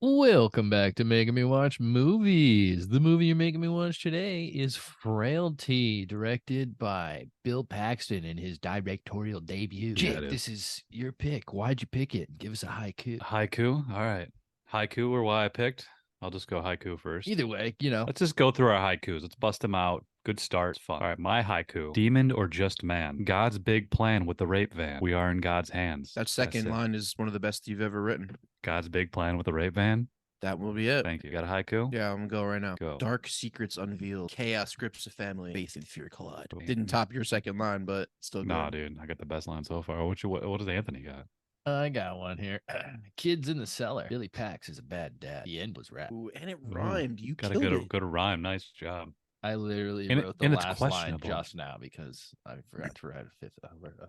Welcome back to Making Me Watch Movies. The movie you're making me watch today is Frailty, directed by Bill Paxton in his directorial debut. Yeah, Jake, this is your pick. Why'd you pick it? Give us a haiku. Haiku? All right. Haiku or why I picked? I'll just go haiku first. Either way, Let's just go through our haikus. Let's bust them out. Good start. It's fun. All right, my haiku. Demon or just man? God's big plan with the rape van. We are in God's hands. That second line is one of the best you've ever written. God's big plan with the rape van? That will be it. Thank you. Got a haiku? Yeah, I'm gonna go right now. Go. Dark secrets unveiled. Chaos grips a family. Faith and fear collide. Boom. Didn't top your second line, but still good. Nah, dude. I got the best line so far. What does Anthony got? I got one here. Kids in the cellar. Billy Pax is a bad dad. The end was rap. Ooh, and it rhymed. You Got killed a it. good rhyme. Nice job. I literally And wrote the it's last line questionable. just now because I forgot to write a fifth.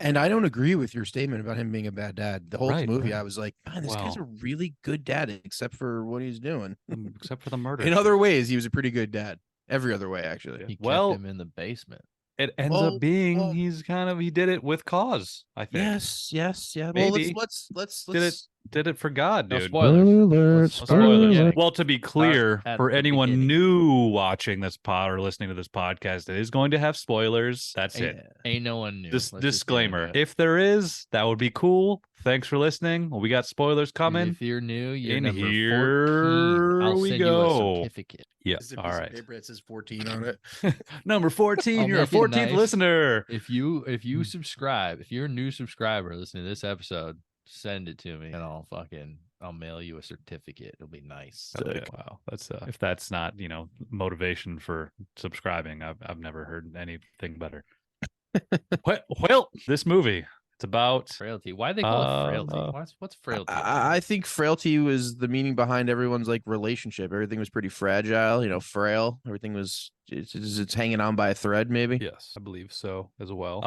And I don't agree with your statement about him being a bad dad. The whole Right, movie, right. I was like, man, this guy's a Well- really good dad, except for what he's doing. Except for the murder. In other ways, he was a pretty good dad. Every other way, actually. He Well- kept him in the basement. It ends Well, up being well- he did it with cause, I think. Yes, yeah. Maybe. Well, let's Did it for God, No dude. spoilers. No Spoilers. spoilers. Yeah. Well, to be clear, at for the anyone beginning. new watching this pod or listening to this podcast, it is going to have spoilers. That's it. Ain't no one new. This Let's just disclaimer. get into it. If there is, that would be cool. Thanks for listening. Well, we got spoilers And coming. if you're new, you're in number here 14. I'll we send go. you a certificate. Yeah. It's a All piece of right. paper that says 14 on it. Number 14. I'll You're a make it 14th nice. listener. If you subscribe, if you're a new subscriber listening to this episode, send it to me and I'll mail you a certificate. It'll be nice. Wow. That's if that's not, motivation for subscribing, I've never heard anything better. Well, this movie, it's about Frailty. Why they call it frailty? What's frailty? I think frailty was the meaning behind everyone's like relationship. Everything was pretty fragile, frail. Everything was it's hanging on by a thread, maybe. Yes, I believe so as well.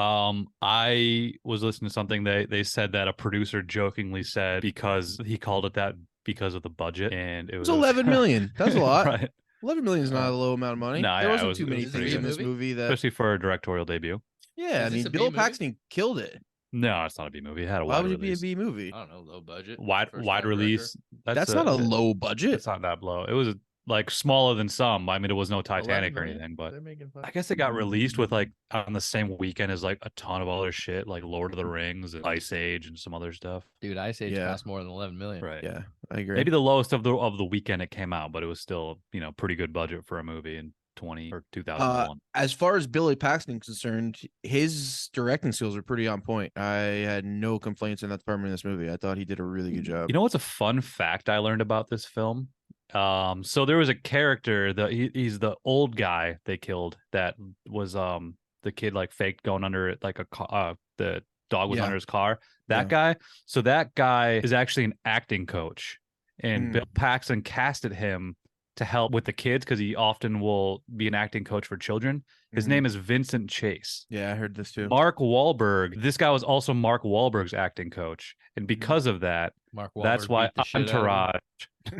I was listening to something they said that a producer jokingly said because he called it that because of the budget, and it It was was 11 million. That was a lot. right? 11 million is not a low amount of money. No, there yeah, wasn't it was- too it many was things pretty in this good. movie that. Especially for a directorial debut. Yeah, I Is this mean, a B Bill movie? Paxton killed it. No, it's not a B movie. It had a Why wide would it be a release. B movie? I don't know, low budget. Wide First wide time release. That's not a low budget. It's not that low. It was like smaller than some. I mean, it was no director. Titanic 11 or million? anything, but They're making fun. I guess it got released with like on the same weekend as like a ton of other shit, like Lord of the Rings and Ice Age and some other stuff. Dude, Ice Age Yeah. cost more than 11 million. Right. Yeah, I agree. Maybe the lowest of the weekend it came out, but it was still, pretty good budget for a movie in 2001. As far as Billy Paxton is concerned, his directing skills are pretty on point. I had no complaints in that department in this movie. I thought he did a really good job. You know what's a fun fact I learned about this film? So there was a character that he's the old guy they killed that was the kid like faked going under it like a car, the dog was Yeah. under his car. That Yeah. guy. So that guy is actually an acting coach, and Hmm. Bill Paxton casted him to help with the kids because he often will be an acting coach for children. His Mhm. name is Vincent Chase. Yeah, I heard this too. Mark Wahlberg. This guy was also Mark Wahlberg's acting coach, and because of that, Mark Wahlberg that's why beat the shit out of him. Entourage.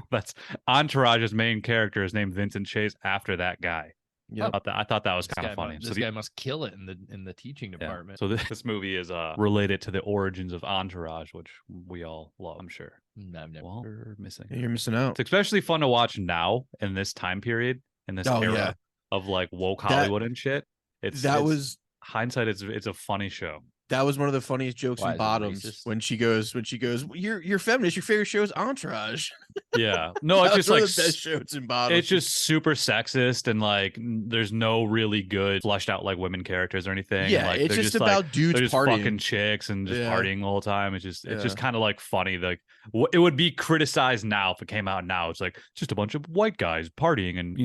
That's Entourage's main character is named Vincent Chase after that guy. Yep. I thought that was This kind guy of funny. This guy must kill it in the teaching yeah. department. So this movie is related to the origins of Entourage, which we all love, I'm sure. No, I've never. Well, we're missing. You're missing out. It's especially fun to watch now in this time period, in this Oh, era yeah. of like woke That- Hollywood and shit. It's hindsight. It's a funny show. That was one of the funniest jokes Why in is it Bottoms racist? when she goes, you're feminist. Your favorite show is Entourage. Yeah. No, That it's just was one like of the best shows in Bottoms. it's just super sexist and like there's no really good fleshed out like women characters or anything. yeah, like, it's they're just like, about dudes they're just partying. fucking chicks and just Yeah. partying the whole time. It's just Yeah. kind of like funny. Like it would be criticized now if it came out now. It's like just a bunch of white guys partying and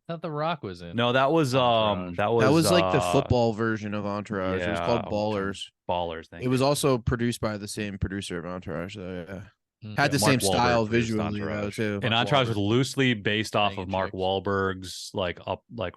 I thought The Rock was in. no, that was Entourage. That was like the football version of Entourage. It was called yeah, Ballers. Ballers thing. It was also produced by the same producer of Entourage, though. Yeah. Mm. Had the Mark same style Wahlberg produced visually, though, Entourage. too. And Mark Entourage was Wahlberg. loosely based off of Banging Mark chicks. Wahlberg's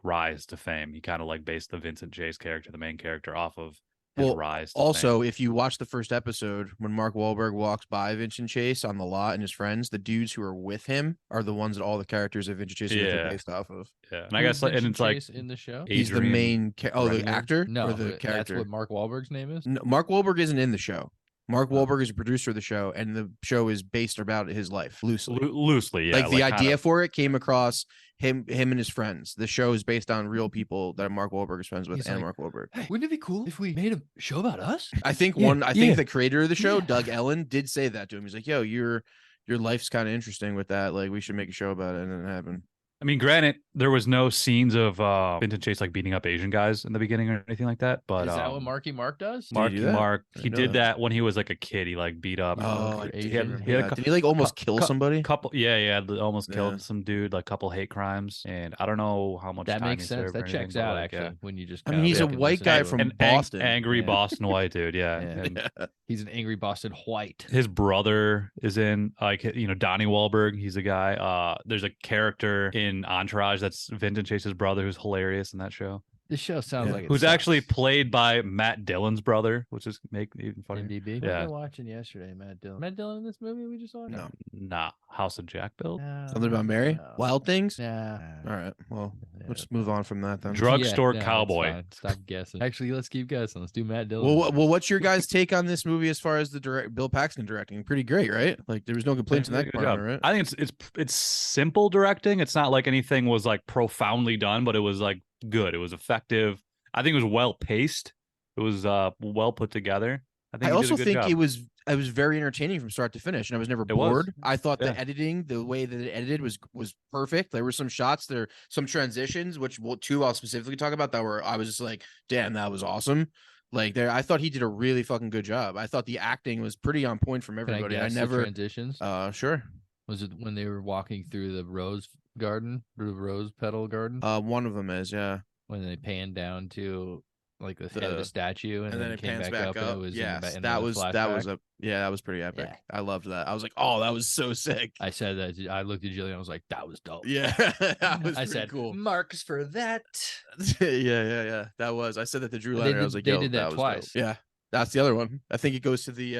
rise to fame. He kind of like based the Vincent Chase character, the main character, off of his Well, rise. To fame. Also, if you watch the first episode, when Mark Wahlberg walks by Vincent Chase on the lot and his friends, the dudes who are with him are the ones that all the characters of Vincent Chase Yeah. are based off of. yeah, and I Who's guess like, and Vincent it's like Chase in the show. He's the Adrian main. The Bremner? actor No, or the that's character. what Mark Wahlberg's name is. No, Mark Wahlberg isn't in the show. Mark Wahlberg is a producer of the show, and the show is based about his life loosely. Loosely, yeah. Like the idea kind of... for it came across him and his friends. The show is based on real people that Mark Wahlberg is friends with, He's and like, Mark Wahlberg. Hey, wouldn't it be cool if we made a show about us? I think think the creator of the show, Doug Ellen, did say that to him. He's like, "Yo, your life's kind of interesting with that. Like, we should make a show about it," and then it happened. I mean, granted, there was no scenes of Vinton Chase like beating up Asian guys in the beginning or anything like that. But is that what Marky Mark does? Marky Mark, he did that. that when he was like a kid. He like beat up. Asian. Did he like almost kill somebody? Yeah, almost killed some dude. Like couple hate crimes, and I don't know how much. That time makes he sense. served That or anything, checks but, out like, actually. yeah. When you just, I mean, he's a white guy from Boston. Angry Boston white dude. Yeah, Yeah. and he's an angry Boston white. his brother is in like Donnie Wahlberg. He's a guy. There's a character in Entourage that's Vinton Chase's brother who's hilarious in that show. This show sounds like it who's sucks. actually played by Matt Dillon's brother, which is make even funnier. MDB. Yeah. What were we watching yesterday, Matt Dillon? Matt Dillon in this movie we just watched? No. Nah, House of Jack Bill. No, Something about Mary? no. Wild Things? Yeah. All right. Well, Yeah, let's move on from that then. Drugstore no, Cowboy. it's fine. Stop guessing. Actually, let's keep guessing. Let's do Matt Dillon. Well, what's your guys' take on this movie as far as the Bill Paxton directing? Pretty great, right? Like there was no complaints in that Good department, job. right? I think it's simple directing. It's not like anything was like profoundly done, but it was like good. It was effective. I think it was well paced. It was well put together. I also think job. it was very entertaining from start to finish, and I was never bored. I thought Yeah. the editing, the way that it edited was perfect. There were some shots, some transitions, which two I'll specifically talk about that were I was just like, damn, that was awesome. Like I thought he did a really fucking good job. I thought the acting was pretty on point from everybody. Can I I guess never the transitions. Sure. Was it when they were walking through the rose garden, the rose petal garden? One of them is When they panned down to like the head of the statue, and then it came pans back up, and it was that was pretty epic. Yeah. I loved that. I was like, oh, that was so sick. I said that. I looked at Jillian. I was like, that was dope. Yeah, that was I pretty said, cool. marks for that. yeah. That was. I said that to Drew They Liner. did- I was like, they yo, did that was twice. dope. Yeah, that's the other one. I think it goes to the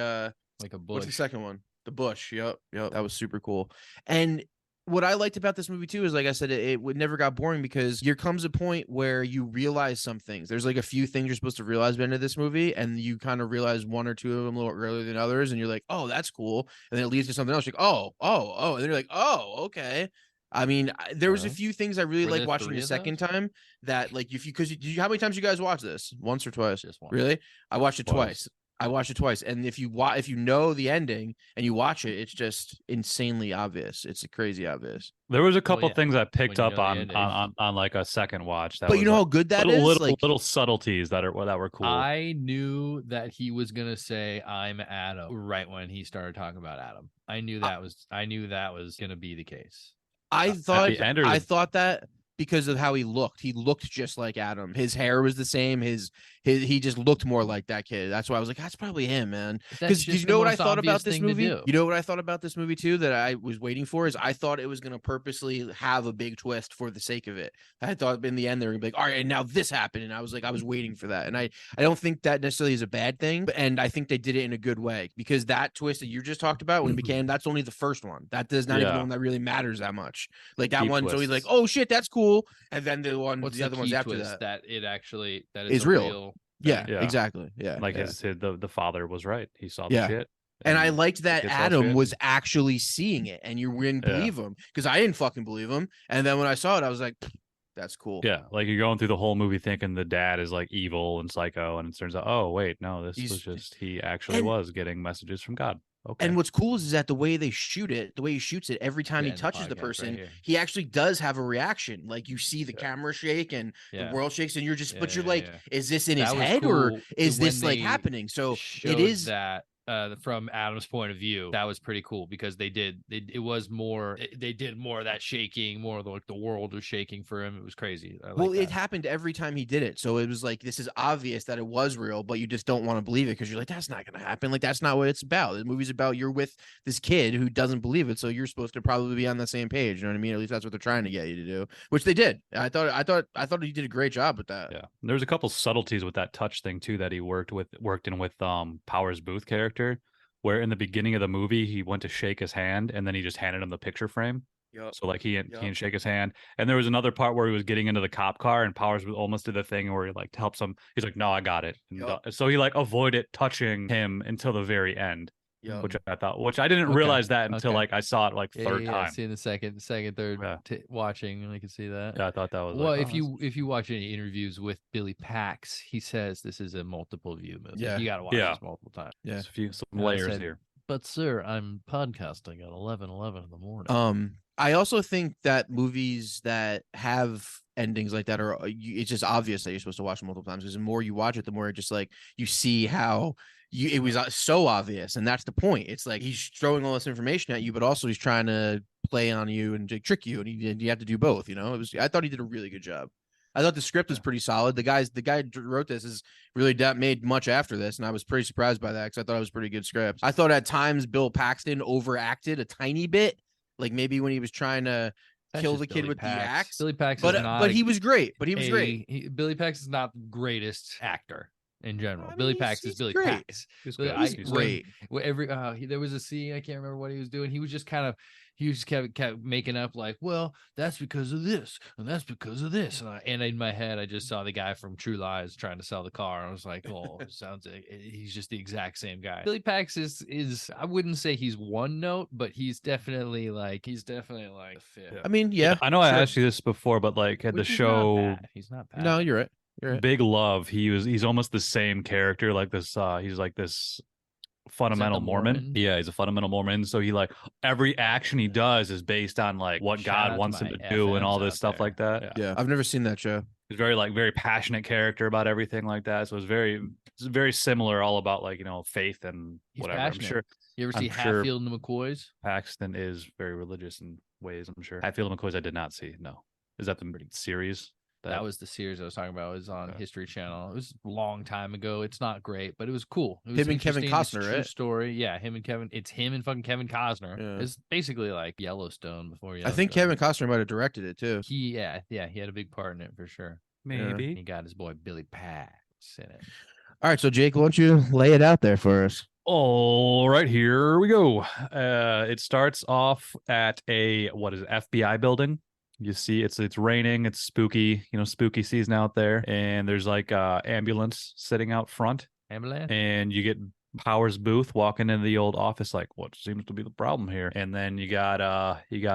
Like a what's the bush. second one? The bush. Yep. That was super cool. And what I liked about this movie too is, like I said, it never got boring because there comes a point where you realize some things. There's like a few things you're supposed to realize by the end of this movie, and you kind of realize one or two of them a little earlier than others, and you're like, oh, that's cool. And then it leads to something else. You're like, oh, and then you're like, oh, okay. I mean, there was a few things I really Were like there watching 3 the of second those? time that like because how many times you guys watch this? Once or twice? Just one. Really? I watched it Twice. twice. I watched it twice, and if you know the ending and you watch it, it's just insanely obvious. It's crazy obvious. There was a couple yeah. things I picked When you up know the on, ending. on like a second watch. That But was you know like how good that little, is. little subtleties that were cool. I knew that he was gonna say I'm Adam right when he started talking about Adam. I knew that was gonna be the case. I thought the end or I the- thought that because of how he looked. He looked just like Adam. His hair was the same. He just looked more like that kid. That's why I was like, that's probably him, man. Because you know what I thought about this movie? You know what I thought about this movie too that I was waiting for is I thought it was going to purposely have a big twist for the sake of it. I thought in the end they were going to be like, all right, and now this happened, and I was like, I was waiting for that, and I don't think that necessarily is a bad thing, and I think they did it in a good way because that twist that you just talked about when it became that's only the first one. That does not even the one that really matters that much. Like that Deep one's always like, twists. oh shit, that's cool, and then the other ones key after twist that. it actually that Is a real. Yeah, Yeah. exactly. Yeah, like yeah. the father was right. He saw the Yeah. shit. And I liked that He saw Adam shit. was actually seeing it, and you didn't Yeah. believe him because I didn't fucking believe him. And then when I saw it, I was like, "That's cool." Yeah, like you're going through the whole movie thinking the dad is like evil and psycho, and it turns out, oh wait, no, this was just he actually and- was getting messages from God. Okay. And what's cool is that the way they shoot it, the way he shoots it, every time he Yeah, in the touches the podcast person, right here. he actually does have a reaction. Like you see the Yeah. camera shake and Yeah. the world shakes, and you're just, but Yeah, you're yeah, like, yeah. is this in his That was head or cool is when this like they happening? So showed it is that from Adam's point of view, that was pretty cool because they did more of that shaking, more of the, like the world was shaking for him. It was crazy. I well, like it that. happened every time he did it. So it was like, this is obvious that it was real, but you just don't want to believe it because you're like, that's not going to happen. Like, that's not what it's about. The movie's about you're with this kid who doesn't believe it. So you're supposed to probably be on the same page. You know what I mean? At least that's what they're trying to get you to do, which they did. I thought he did a great job with that. Yeah, there's a couple subtleties with that touch thing too that he worked in with Powers Booth character, where in the beginning of the movie he went to shake his hand and then he just handed him the picture frame. Yep. So like he didn't shake his hand. And there was another part where he was getting into the cop car and Powers almost did the thing where he like helps him. He's like, no, I got it. And so he like avoided touching him until the very end. Which I didn't realize that until like I saw it like third time. See in the second, third watching, I can see that. Yeah, I thought that was well. If you watch any interviews with Billy Pax, he says this is a multiple view movie. Yeah, you got to watch this multiple times. Yeah, some layers here. But sir, I'm podcasting at 11:11 in the morning. I also think that movies that have endings like that it's just obvious that you're supposed to watch them multiple times because the more you watch it, the more just like you see how it was so obvious, and that's the point. It's like he's throwing all this information at you, but also he's trying to play on you and trick you, and you have to do both. I thought he did a really good job. I thought the script was pretty solid. The guy who wrote this is really made much after this, and I was pretty surprised by that because I thought it was a pretty good script. I thought at times Bill Paxton overacted a tiny bit, like maybe when he was trying to kill the kid with the axe. Billy Pax, but he was great. Billy Pax is not the greatest actor in general. Billy Pax is Billy Pax. He's great. There was a scene, I can't remember what he was doing. He just kept making up like, well, that's because of this, and that's because of this. And in my head, I just saw the guy from True Lies trying to sell the car. I was like, oh, it sounds like he's just the exact same guy. Billy Pax is I wouldn't say he's one note, but he's definitely like a fifth. I mean, yeah. I know I asked you this before, but like at the show, he's not bad. No, you're right. Big Love, he's almost the same character, like this he's like this fundamental Mormon. Yeah, he's a fundamental Mormon. So he like every action he does is based on like what God wants him to do and all this stuff like that. Yeah. I've never seen that show. He's very passionate character about everything like that. So it's very similar, all about like faith and whatever. Passionate. I'm sure. You ever see Hatfield and McCoys? Paxton is very religious in ways, I'm sure. Hatfield and McCoys I did not see. No. Is that the series? That was the series I was talking about. It was on History Channel. It was a long time ago. It's not great, but it was cool. It was him and Kevin Costner, right? Story. Yeah, him and Kevin. It's him and fucking Kevin Costner. Yeah. It's basically like Yellowstone before Yellowstone. I think Kevin Costner might have directed it too. He had a big part in it for sure. Maybe. Yeah. He got his boy Billy Pax in it. All right, so Jake, why don't you lay it out there for us? All right, here we go. It starts off at a FBI building. You see, it's raining. It's spooky, spooky season out there, and there's like ambulance sitting out front. Ambulance, and you get Powers Booth walking into the old office, like, what seems to be the problem here? And then you got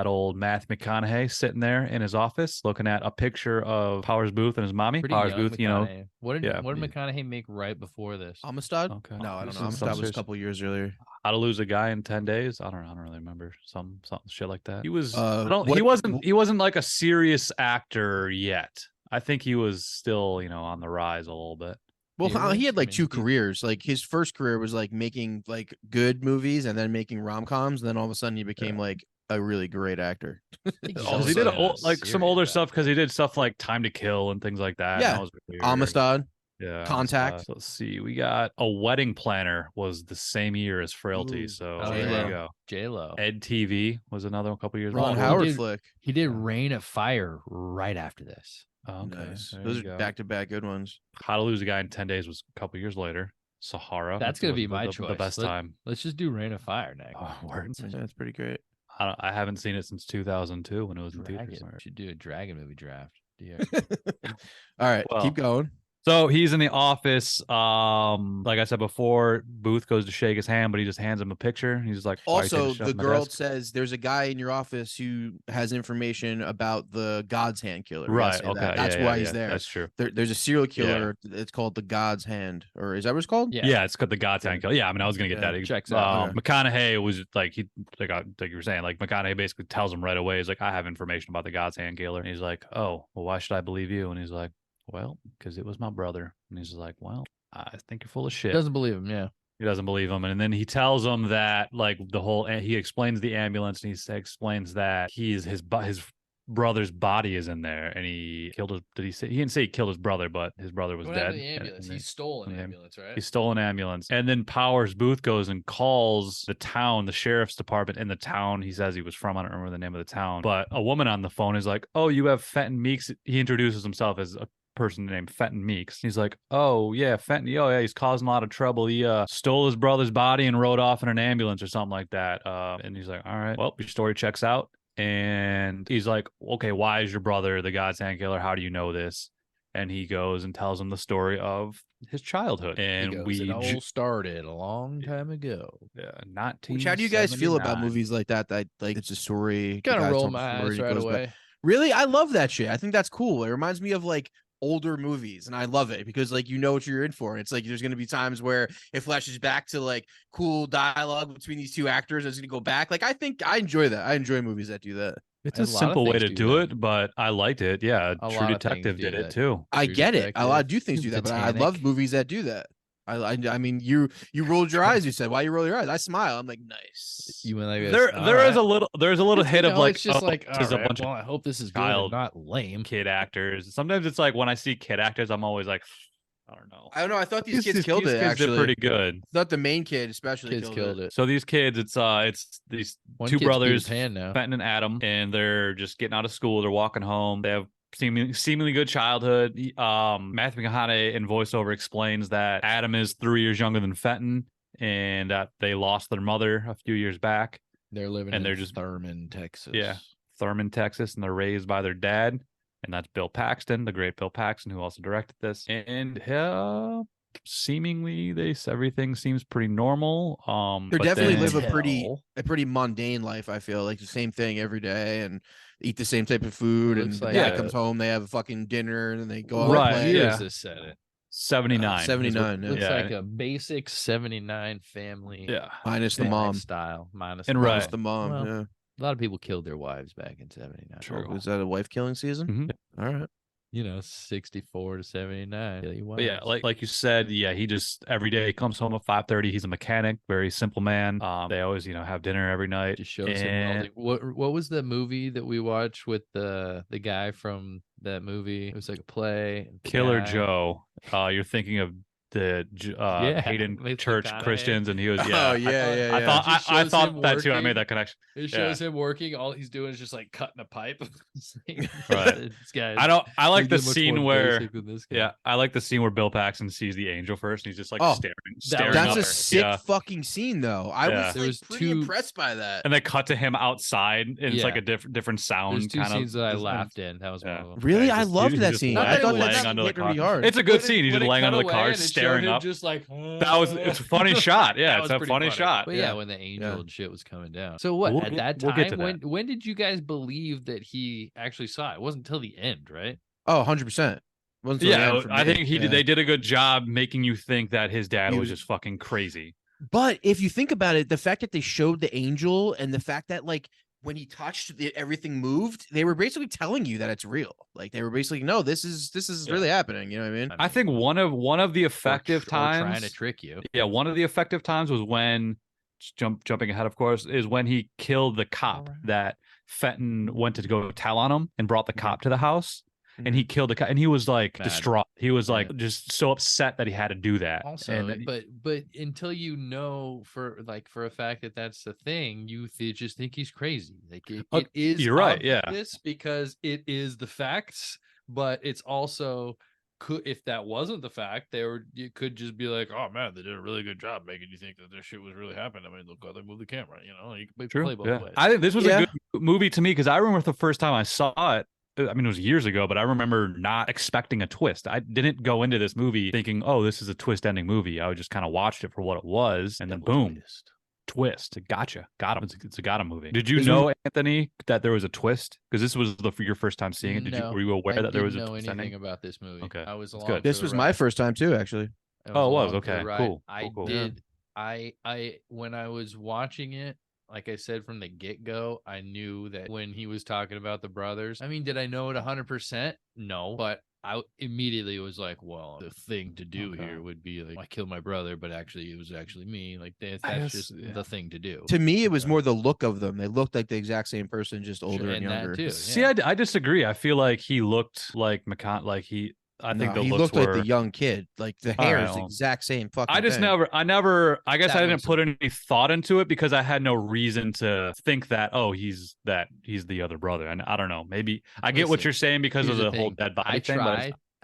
old Matthew McConaughey sitting there in his office, looking at a picture of Powers Booth and his mommy. Pretty Powers young, Booth, McConaughey. What did McConaughey make right before this? Amistad? Okay. No, I don't know. Amistad was a couple years earlier. How to Lose a Guy in 10 Days. I don't really remember some shit like that. He was. He wasn't like a serious actor yet. I think he was still on the rise a little bit. Well, he had like two careers. Like his first career was like making like good movies and then making rom-coms. And then all of a sudden he became like a really great actor. He did some older stuff because he did stuff like Time to Kill and things like that. Yeah, Amistad. Yeah, Contact. So let's see. We got A Wedding Planner was the same year as Frailty. So there you go. J-Lo. Ed TV was another couple years. Ron Howard flick. He did Reign of Fire right after this. Oh, okay. Nice. Those are back-to-back good ones. How to Lose a Guy in 10 Days was a couple years later. Sahara. That's going to be my choice. The best time. Let's just do Reign of Fire next. Oh, words. Yeah, that's pretty great. I haven't seen it since 2002 when it was in theaters. We should do a Dragon movie draft. All right, keep going. So he's in the office. Like I said before, Booth goes to shake his hand, but he just hands him a picture. He's like, also, the girl says there's a guy in your office who has information about the God's Hand killer. Right. Okay. That's why he's there. That's true. There's a serial killer. Yeah. It's called the God's Hand, or is that what it's called? Yeah, it's called the God's Hand killer. Yeah, I mean, I was gonna get that. Checks out. McConaughey was like you were saying, like McConaughey basically tells him right away. He's like, I have information about the God's Hand killer. And he's like, oh, well, why should I believe you? And he's like, well, because it was my brother. And he's like, well, I think you're full of shit. Doesn't believe him, yeah. He doesn't believe him. And then he tells him that, like, he explains the ambulance, and he explains that his brother's body is in there, and he killed his, he didn't say he killed his brother, but his brother was dead. The ambulance? He stole an ambulance, right? He stole an ambulance. And then Powers Booth goes and calls the sheriff's department in the town he says he was from. I don't remember the name of the town. But a woman on the phone is like, oh, you have Fenton Meeks. He introduces himself as a person named Fenton Meeks. He's like, oh yeah, Fenton. Oh yeah, he's causing a lot of trouble. He stole his brother's body and rode off in an ambulance or something like that. And he's like, all right, well, your story checks out. And he's like, okay, why is your brother the God's hand killer? How do you know this? And he goes and tells him the story of his childhood. And it all started a long time ago. Yeah, 1979. Which, how do you guys feel about movies like that? That like it's a story. Kind of roll my eyes right away. Really, I love that shit. I think that's cool. It reminds me of like older movies, and I love it because like you know what you're in for. It's like there's gonna be times where it flashes back to like cool dialogue between these two actors. It's gonna go back. Like I think I enjoy that. I enjoy movies that do that. It's a simple way to do it, but I liked it. Yeah, True Detective did it too. I get it. A lot of things do that, but I love movies that do that. I mean, you rolled your eyes. You said, "Why you roll your eyes?" I smile. I'm like, nice. You went like there's a little hit of like, it's just like, there's a bunch of. I hope this is good and not lame. Kid actors. Sometimes it's like when I see kid actors, I'm always like, I don't know. I don't know. I thought these kids killed it. Actually, they're pretty good. I thought the main kid especially killed it. So these kids, it's these two brothers, Fenton and Adam, and they're just getting out of school. They're walking home. They have seemingly good childhood. Matthew McConaughey in voiceover explains that Adam is 3 years younger than Fenton, and that they lost their mother a few years back. They're living in Thurman, Texas. Yeah, Thurman, Texas, and they're raised by their dad. And that's Bill Paxton, the great Bill Paxton, who also directed this. And seemingly, everything seems pretty normal. They definitely live a pretty mundane life. I feel like the same thing every day, and eat the same type of food. And the dad comes home, they have a fucking dinner, and then they go out and play. Years this set it. 79. 79. Looks like a basic 79 family. Yeah, minus the mom style. Minus the mom. Well, yeah. A lot of people killed their wives back in 79. True. Was that a wife killing season? Mm-hmm. All right. 64 to 79. But yeah, like you said, he just every day he comes home at 5:30. He's a mechanic, very simple man. They always, have dinner every night. Just shows him what was the movie that we watched with the guy from that movie? It was like a play. Killer Joe. You're thinking of the Hayden Church Christians, and he was I thought that too. I made that connection. It shows him working. All he's doing is just like cutting a pipe. Right. I like the scene where I like the scene where Bill Paxton sees the angel first, and he's just like staring. That's a sick fucking scene, though. I was pretty impressed by that. And they cut to him outside, and it's like a different sound. There's two scenes that I laughed in. That was one of them. Really, I loved that scene. I thought laying under the car. It's a good scene. He's just laying under the car, staring up. Just like it's a funny shot. Yeah, it's a funny shot. But when the angel and shit was coming down. So what at that time? When did you guys believe that he actually saw it? It wasn't until the end, right? Oh, 100%. I think they did a good job making you think that his dad was just fucking crazy. But if you think about it, the fact that they showed the angel and the fact that like when he touched everything moved, they were basically telling you that it's real. Like they were basically, no, this is really happening. You know what I mean? I think one of the effective times trying to trick you. Yeah, one of the effective times was when jumping ahead, of course, is when he killed the cop that Fenton went to go tell on him and brought the cop to the house. And he killed the cop, and he was like distraught. He was like just so upset that he had to do that. Also, but until you know for a fact that that's the thing, you just think he's crazy. Like it is. You're right. Yeah, this because it is the facts, but it's also if that wasn't the fact, you could just be like, oh man, they did a really good job making you think that this shit was really happening. I mean, look how they moved the camera. You can play both ways. I think this was a good movie to me because I remember the first time I saw it. I mean, it was years ago, but I remember not expecting a twist. I didn't go into this movie thinking, oh, this is a twist-ending movie. I just kind of watched it for what it was, and then boom, twist. Gotcha. Got him. It's a got him movie. Did you know, Anthony, that there was a twist? Because this was your first time seeing it. Were you aware that there was a twist? I didn't know anything about this movie. Okay, I was good. This was my first time too, actually. Oh, it was okay. Cool. I did. I when I was watching it. Like I said from the get-go, I knew that when he was talking about the brothers, I mean, did I know it 100%? No, but I immediately was like, well, the thing to do here would be like, I killed my brother, but actually it was actually me. Like that's just the thing to do. To me, it was more the look of them. They looked like the exact same person, just older and younger. That too, See, I disagree. I feel like he looked like I think he looked like the young kid. Like the hair is the exact same fucking thing. I guess I didn't put any thought into it because I had no reason to think that, he's the other brother. And I don't know, maybe I get what you're saying because of the whole dead body thing.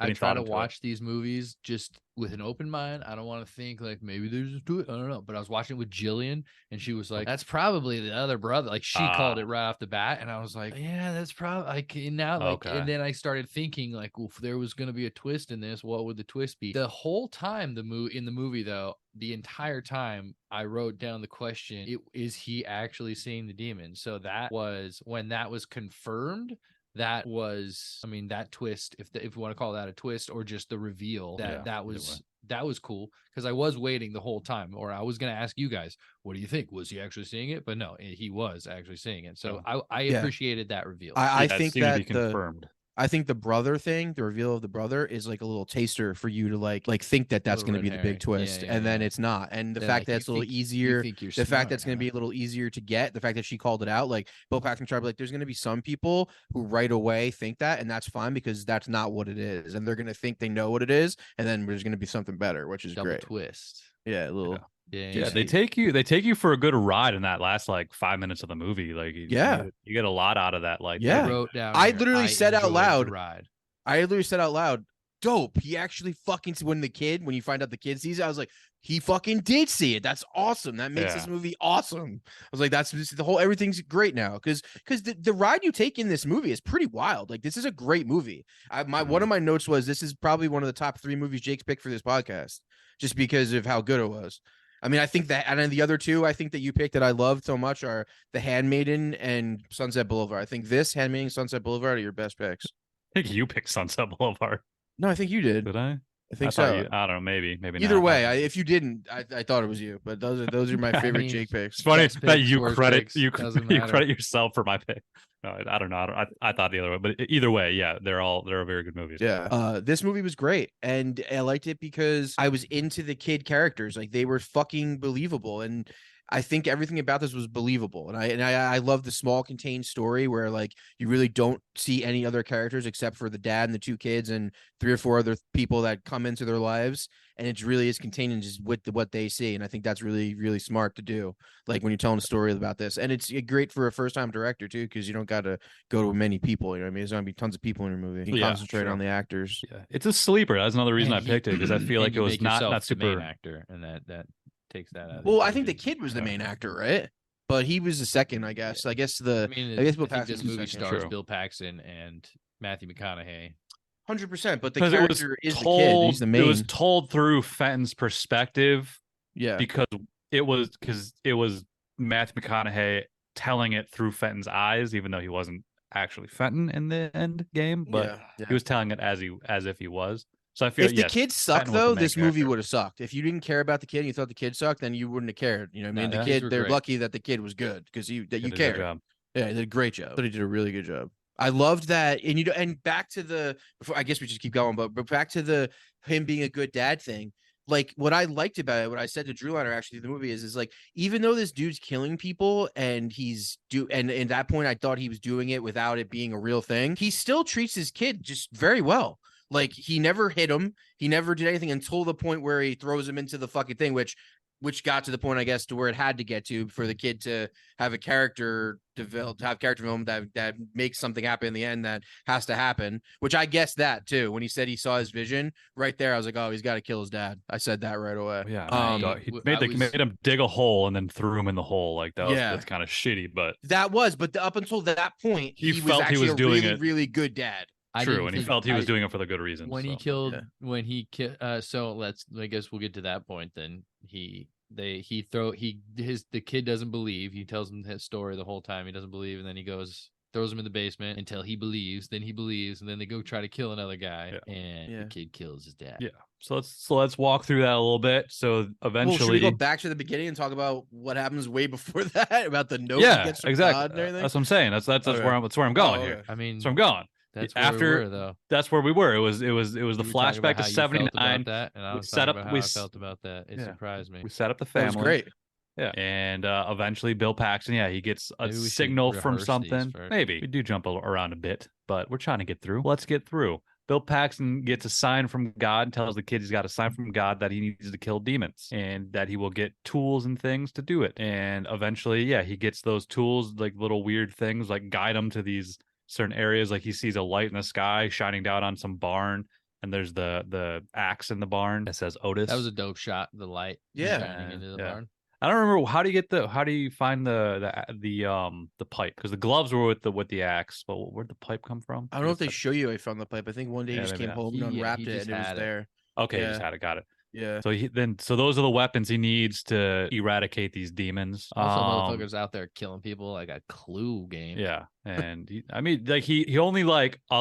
I try to watch these movies just with an open mind. I don't want to think like maybe there's a twist. I don't know. But I was watching it with Jillian, and she was like, "That's probably the other brother." Like she called it right off the bat, and I was like, "Yeah, that's probably like now." Like, and then I started thinking like, well, if there was going to be a twist in this, what would the twist be? The whole time in the movie though, the entire time I wrote down the question: is he actually seeing the demon? So that was when that was confirmed. That was, I mean, that twist, if you want to call that a twist or just the reveal, that was cool because I was waiting the whole time, or I was going to ask you guys, what do you think? Was he actually seeing it? But no, he was actually seeing it. So I appreciated that reveal. I think that confirmed. I think the brother thing, the reveal of the brother, is like a little taster for you to like think that that's going to be the big twist, and then it's not. And the fact that it's a little easier, the fact that it's going to be a little easier to get, the fact that she called it out, like Bill Paxton tried to be like, there's going to be some people who right away think that, and that's fine because that's not what it is, and they're going to think they know what it is, and then there's going to be something better, which is double great. Twist. Yeah, a little. Yeah, they take you for a good ride in that last like 5 minutes of the movie. Like, you get a lot out of that. Like, yeah, I wrote down. I literally said out loud. I literally said out loud, dope. He actually fucking, when you find out the kid sees it, I was like, he fucking did see it. That's awesome. That makes this movie awesome. I was like, that's the whole, everything's great now. Cause the ride you take in this movie is pretty wild. Like, this is a great movie. One of my notes was, this is probably one of the top 3 movies Jake's picked for this podcast, just because of how good it was. I mean, I think that, and then the other 2, I think that you picked that I loved so much are The Handmaiden and Sunset Boulevard. I think this, Handmaiden, Sunset Boulevard are your best picks. I think you picked Sunset Boulevard. No, I think you did. Did I? I think so. I don't know. Maybe Either not. way, if you didn't, I thought it was you. But those are my favorite Jake picks. It's funny that you credit yourself for my pick. No, I don't know. I thought the other way, but either way, yeah, they're very good movies. Yeah. This movie was great, and I liked it because I was into the kid characters. Like, they were fucking believable, and I think everything about this was believable. And I love the small contained story where like you really don't see any other characters except for the dad and the 2 kids and 3 or 4 other people that come into their lives. And it really is contained in just with what they see. And I think that's really, really smart to do. Like when you're telling a story about this, and it's great for a first time director too, because you don't got to go to many people. You know what I mean? There's going to be tons of people in your movie. You can concentrate on the actors. Yeah. It's a sleeper. That's another reason I picked it, because I feel like it was not super the main actor, and that takes that out. Well, I think the kid was the main actor, right? But he was the second, I guess. I guess Bill Paxton. This movie stars Bill Paxton and Matthew McConaughey. 100%. But the character is the kid. He's the main. It was told through Fenton's perspective. Yeah, because it was Matthew McConaughey telling it through Fenton's eyes, even though he wasn't actually Fenton in the end game, but he was telling it as if he was. So I feel if the kid sucked though, this movie would have sucked. If you didn't care about the kid and you thought the kid sucked, then you wouldn't have cared. You know what I mean? The kid, they're lucky that the kid was good because you cared. Yeah, he did a great job. But he did a really good job. I loved that, and back to the. I guess we just keep going, but back to him being a good dad thing. Like, what I liked about it, what I said to Drew Liner actually, the movie is like, even though this dude's killing people and and at that point I thought he was doing it without it being a real thing, he still treats his kid just very well. Like, he never hit him. He never did anything until the point where he throws him into the fucking thing, which got to the point, I guess, to where it had to get to for the kid to have a character development that makes something happen in the end that has to happen, which I guess that too. When he said he saw his vision right there, I was like, oh, he's got to kill his dad. I said that right away. Yeah. He made him dig a hole and then threw him in the hole. Like, that's kind of shitty, but up until that point, he felt he was doing a really good dad. True, and he felt he was doing it for the good reason. When he killed, so I guess we'll get to that point. Then the kid doesn't believe. He tells him his story the whole time. He doesn't believe, and then he throws him in the basement until he believes. Then he believes, and then they go try to kill another guy, and the kid kills his dad. Yeah. So let's walk through that a little bit. So eventually, should we go back to the beginning and talk about what happens way before that, about the note? Yeah, exactly. That's what I'm saying. That's where I'm going here. I mean, so I'm going. That's where we were, though. That's where we were. It was the flashback to 79. And I was talking about how I felt about that. It surprised me. We set up the family. That was great. Yeah, and eventually Bill Paxton, he gets a signal from something. Maybe we do jump around a bit, but we're trying to get through. Let's get through. Bill Paxton gets a sign from God and tells the kid he's got a sign from God that he needs to kill demons and that he will get tools and things to do it. And eventually, he gets those tools, like little weird things, like guide him to these certain areas. Like, he sees a light in the sky shining down on some barn, and there's the axe in the barn that says Otis. That was a dope shot. The light shining into the barn. I don't remember how do you find the pipe, because the gloves were with the axe, but where'd the pipe come from? I don't know if they show you I found the pipe. I think one day he just came home and unwrapped it and it was there. Okay, he just had it. Got it. Yeah. So those are the weapons he needs to eradicate these demons. Also, motherfuckers out there killing people like a Clue game. Yeah, and he only like a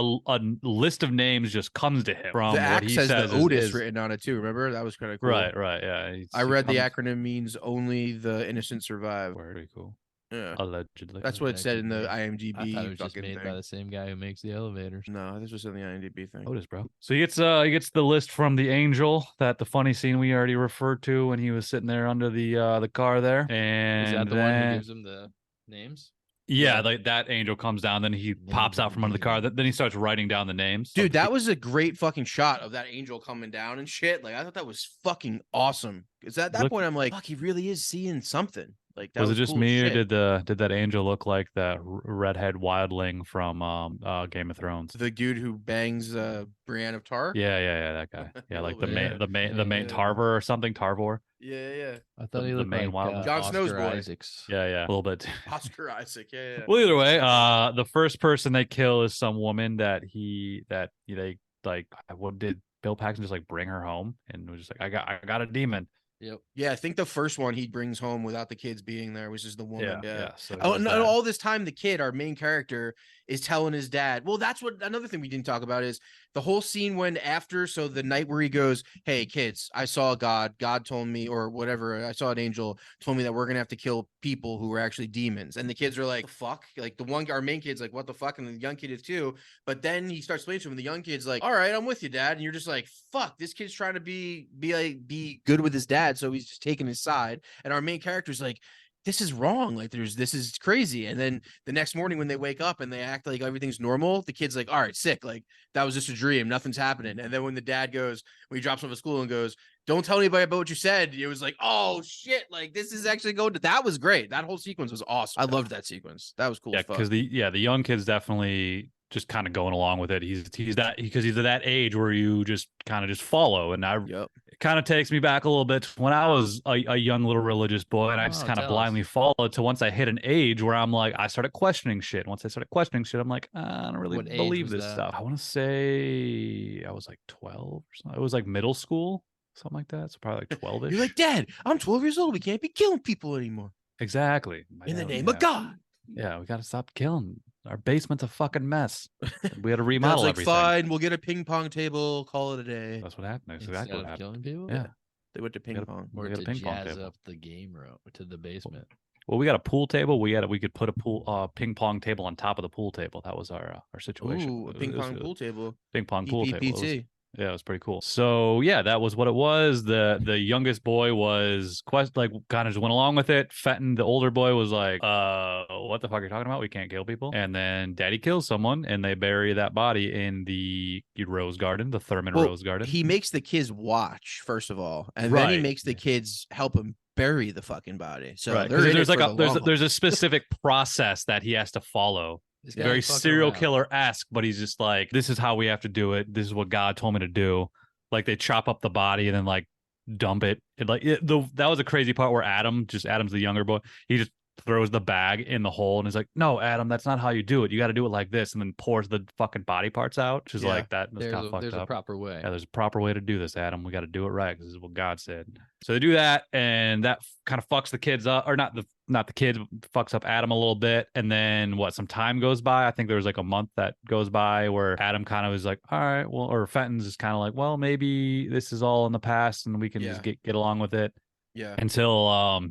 list of names just comes to him from the what he says says the Otis written on it too. Remember, that was kind of cool. Right. Yeah. I read the acronym means only the innocent survive. Very cool. Yeah, allegedly. That's what it said in the IMDb. I thought it was just made by the same guy who makes the elevators. No, this was in the IMDb thing. Otis, bro. So he gets the list from the angel, that the funny scene we already referred to when he was sitting there under the car there. And is that the one who gives him the names? Yeah, like that angel comes down, then he pops out from under the car. Then he starts writing down the names. Dude, that was a great fucking shot of that angel coming down and shit. Like, I thought that was fucking awesome. Because at that point, I'm like, fuck, he really is seeing something. Like, that was it just cool me, or did that angel look like that redhead wildling from Game of Thrones? The dude who bangs Brienne of Tar? Yeah, that guy. Yeah, like the main Tarvor or something. Tarvor. Yeah. I thought he looked like Jon Snow's boy. Isaacs. Yeah, a little bit. Oscar Isaac. Yeah. Well, either way, the first person they kill is some woman that what did Bill Paxton just like bring her home and was just like, I got a demon. Yep. Yeah, I think the first one he brings home without the kids being there, which is the woman. Yeah. So all this time, the kid, our main character, is telling his dad. Well, that's what another thing we didn't talk about is the whole scene when after. So the night where he goes, "Hey kids, I saw God. God told me, or whatever. I saw an angel told me that we're gonna have to kill people who were actually demons." And the kids are like, "Fuck!" Like our main kid's like, "What the fuck?" And the young kid is too. But then he starts explaining to him. And the young kid's like, "All right, I'm with you, Dad." And you're just like, "Fuck!" This kid's trying to be good with his dad, so he's just taking his side. And our main character's like, this is wrong. Like this is crazy. And then the next morning when they wake up and they act like everything's normal, the kid's like, all right, sick. Like that was just a dream. Nothing's happening. And then when the dad goes, when he drops off at school and goes, don't tell anybody about what you said. It was like, oh shit. Like this is actually going to, that was great. That whole sequence was awesome. I loved that sequence. That was cool. Yeah. Cause the young kid's definitely just kind of going along with it. He's at that age where you just kind of follow. And it kind of takes me back a little bit when I was a young little religious boy, and I just kind of blindly followed to once I hit an age where I'm like, I started questioning shit. Once I started questioning shit, I'm like, I don't really believe this stuff. I want to say I was like 12 or something. It was like middle school, something like that. So probably like 12ish. You're like, Dad, I'm 12 years old. We can't be killing people anymore. Exactly. In the name of God. Yeah, we got to stop killing. Our basement's a fucking mess. We had to remodel like, everything. Fine, we'll get a ping pong table. Call it a day. That's what happened. That's exactly what happened. Killing people. Yeah, they went to ping pong. Or to jazz up the game room to the basement. Well, we got a pool table. We could put a ping pong table on top of the pool table. That was our situation. Ooh, a ping pong pool table. Ping pong pool table. Yeah, it was pretty cool. So yeah, that was what it was. The youngest boy was kind of just went along with it. Fenton, the older boy, was like, what the fuck are you talking about? We can't kill people. And then Daddy kills someone, and they bury that body in the rose garden, the Thurman rose garden. He makes the kids watch first of all, and then he makes the kids help him bury the fucking body. So there's a specific process that he has to follow. It's very serial killer-esque, but he's just like, this is how we have to do it. This is what God told me to do. Like they chop up the body and then like dump it. That was a crazy part where Adam's the younger boy. He just throws the bag in the hole and is like, no, Adam, that's not how you do it. You got to do it like this, and then pours the fucking body parts out. Which is like that. That's kind of fucked up. There's a proper way. Yeah, there's a proper way to do this, Adam. We got to do it right because this is what God said. So they do that, and that kind of fucks the kids up, or not the kids, fucks up Adam a little bit. And then some time goes by. I think there was like a month that goes by where Adam kind of is like, all right, well, or Fenton's is kind of like, well, maybe this is all in the past and we can just get along with it. Yeah. Until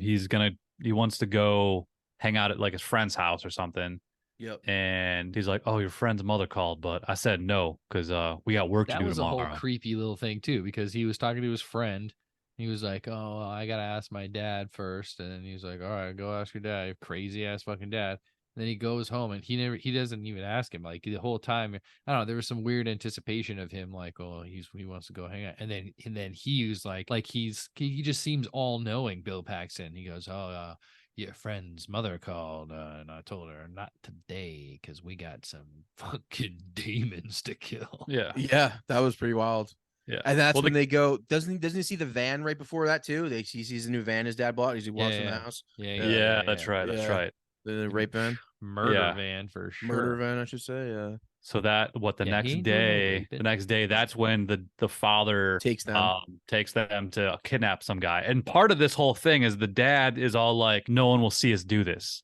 he wants to go hang out at like his friend's house or something. Yep. And he's like, oh, your friend's mother called, but I said no because we got work to do tomorrow. That was a whole creepy little thing too, because he was talking to his friend. He was like, oh, I got to ask my dad first. And then he's like, all right, go ask your dad, crazy ass fucking dad. And then he goes home and he doesn't even ask him. Like the whole time, I don't know, there was some weird anticipation of him, like, oh, he wants to go hang out. And then he was like he just seems all knowing, Bill Paxton. He goes, oh, your friend's mother called, and I told her not today because we got some fucking demons to kill. Yeah, that was pretty wild. Yeah, and that's when they go. Doesn't he see the van right before that too? He sees a new van his dad bought. He walks in the house. Yeah, that's right. That's right. The rape van, murder van for sure. Murder van, I should say. Yeah. So that the next day, that's when the father takes them to kidnap some guy. And part of this whole thing is the dad is all like, no one will see us do this.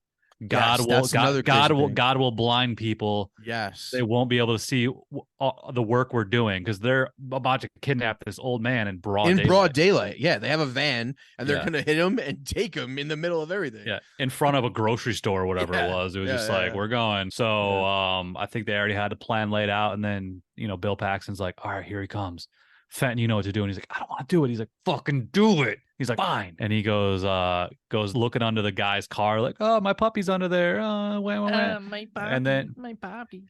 God will blind people. Yes, they won't be able to see the work we're doing because they're about to kidnap this old man in broad daylight. Yeah, they have a van and they're gonna hit him and take him in the middle of everything. Yeah, in front of a grocery store or whatever it was. It was just like we're going. So I think they already had the plan laid out, and then Bill Paxton's like, all right, here he comes. Fenton, you know what to do. And he's like, I don't want to do it. He's like, fucking do it. He's like, fine. And he goes looking under the guy's car, like, oh, my puppy's under there. My puppy. And then my puppy.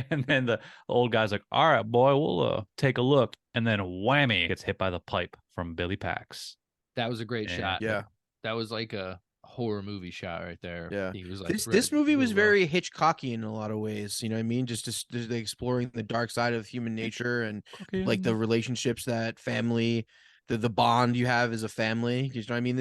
And then the old guy's like, all right, boy, we'll take a look. And then whammy, gets hit by the pipe from Billy Pax. That was a great shot. Yeah. That was like a horror movie shot right there. Yeah. He was like, this movie was very Hitchcockian in a lot of ways. You know what I mean? Just exploring the dark side of human nature and like the relationships that family, the bond you have as a family. You know what I mean?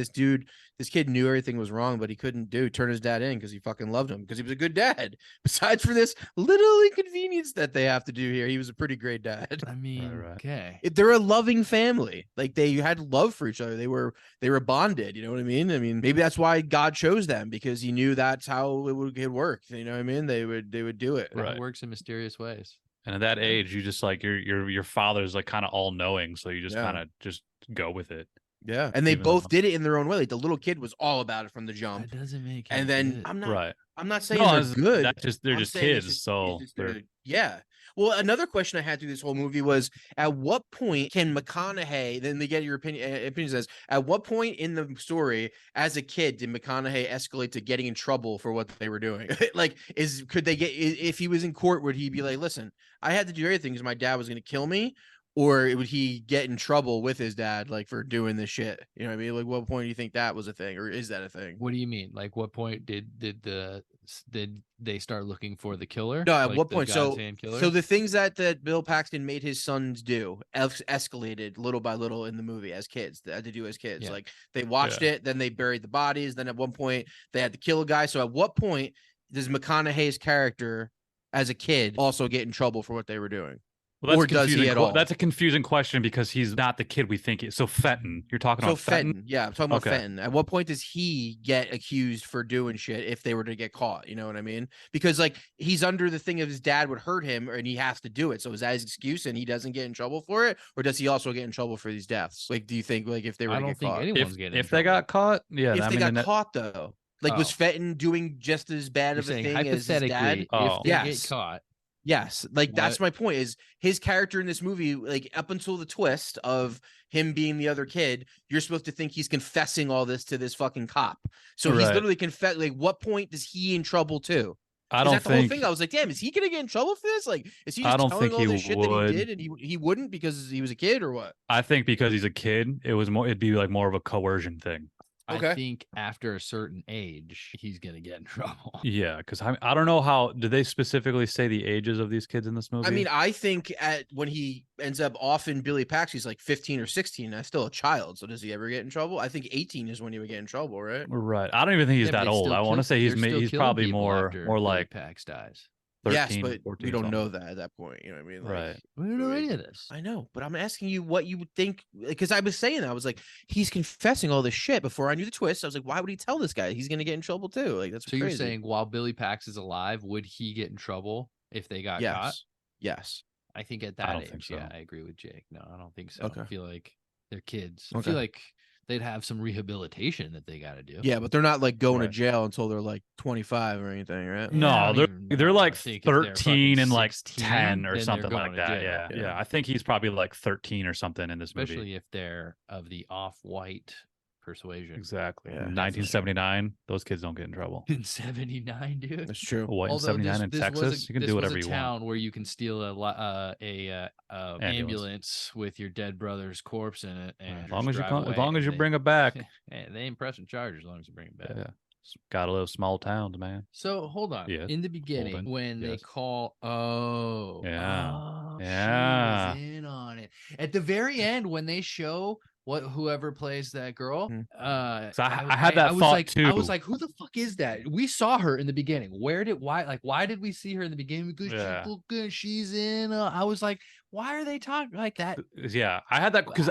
This kid knew everything was wrong, but he couldn't turn his dad in because he fucking loved him because he was a good dad. Besides for this little inconvenience that they have to do here, he was a pretty great dad. I mean, okay. They're a loving family. Like they had love for each other. They were bonded. You know what I mean? I mean, maybe that's why God chose them because he knew that's how it would work. You know what I mean? They would do it. It works in mysterious ways. And at that age, you just like your father's like kind of all knowing, so you just kind of just go with it. Yeah, and they both did it in their own way. Like the little kid was all about it from the jump. That doesn't make. And then good. I'm not saying they're good. They're just kids. Yeah. Well, another question I had through this whole movie was, at what point can McConaughey? Then they get your opinion says, at what point in the story, as a kid, did McConaughey escalate to getting in trouble for what they were doing? Like, could they get if he was in court? Would he be like, listen, I had to do everything because my dad was going to kill me? Or would he get in trouble with his dad, like for doing this shit? You know what I mean? Like, what point do you think that was a thing, or is that a thing? What do you mean? Like, what point did they start looking for the killer? No, at like what point? So the things that Bill Paxton made his sons do escalated little by little in the movie as kids. They had to do as kids. Yeah. Like they watched it, then they buried the bodies. Then at one point they had to kill a guy. So at what point does McConaughey's character as a kid also get in trouble for what they were doing? Well, or does he at all? That's a confusing question because he's not the kid we think he is. So Fenton, you're talking about Fenton? Yeah, I'm talking about Fenton. At what point does he get accused for doing shit if they were to get caught? You know what I mean? Because like he's under the thing of his dad would hurt him and he has to do it. So is that his excuse and he doesn't get in trouble for it? Or does he also get in trouble for these deaths? Like, do you think like if they were to get caught? If they got caught, yeah. If they got caught though. Like was Fenton doing just as bad of a thing as his dad? If they get caught. Yes, like that's my point. Is his character in this movie, like up until the twist of him being the other kid, you're supposed to think he's confessing all this to this fucking cop. So he's literally confessed. Like, what point is he in trouble too? I don't think the whole thing. I was like, damn, is he gonna get in trouble for this? Like, is he just telling all this shit that he did and he wouldn't because he was a kid or what? I think because he's a kid, it'd be like more of a coercion thing. Okay. I think after a certain age, he's gonna get in trouble. Yeah, because I don't know how. Did they specifically say the ages of these kids in this movie? I mean, I think when he ends up off in Billy Pax, he's like 15 or 16. That's still a child. So does he ever get in trouble? I think 18 is when he would get in trouble, right? Right. I don't even think he's that old. I want to say he's probably more like Pax dies. 13, yes, but 14, we don't know that at that point. You know what I mean? Like, right. We don't know any of this. I know, but I'm asking you what you would think, because I was saying that. I was like, he's confessing all this shit before I knew the twist. I was like, why would he tell this guy? He's going to get in trouble too. Like, that's so crazy. You're saying while Billy Pax is alive, would he get in trouble if they got caught? Yes. I think at that age, yeah, I agree with Jake. No, I don't think so. Okay. I feel like they're kids. I feel like they'd have some rehabilitation that they got to do. Yeah, but they're not like going to jail until they're like 25 or anything, right? No, they're like 13 and like 10 or something like that. Yeah. I think he's probably like 13 or something in this movie. Especially if they're of the off-white persuasion. Exactly. Yeah, 1979, those kids don't get in trouble. In 79, dude. That's true. What, in 79 in Texas, you can do whatever you want. Town where you can steal a ambulance with your dead brother's corpse in it, and as long as you bring it back. They ain't pressing charges as long as you bring it back. Yeah. Gotta live small towns, man. So hold on. Yes. In the beginning, Holden. when they Yes. call, Yeah. she Yeah. was in on it. At the very end, when they show whoever plays that girl, I had that I was thought like, too. I was like, who the fuck is that? We saw her in the beginning. Why did we see her in the beginning? Because she's looking, she's in. I was like, why are they talking like that? Yeah, I had that because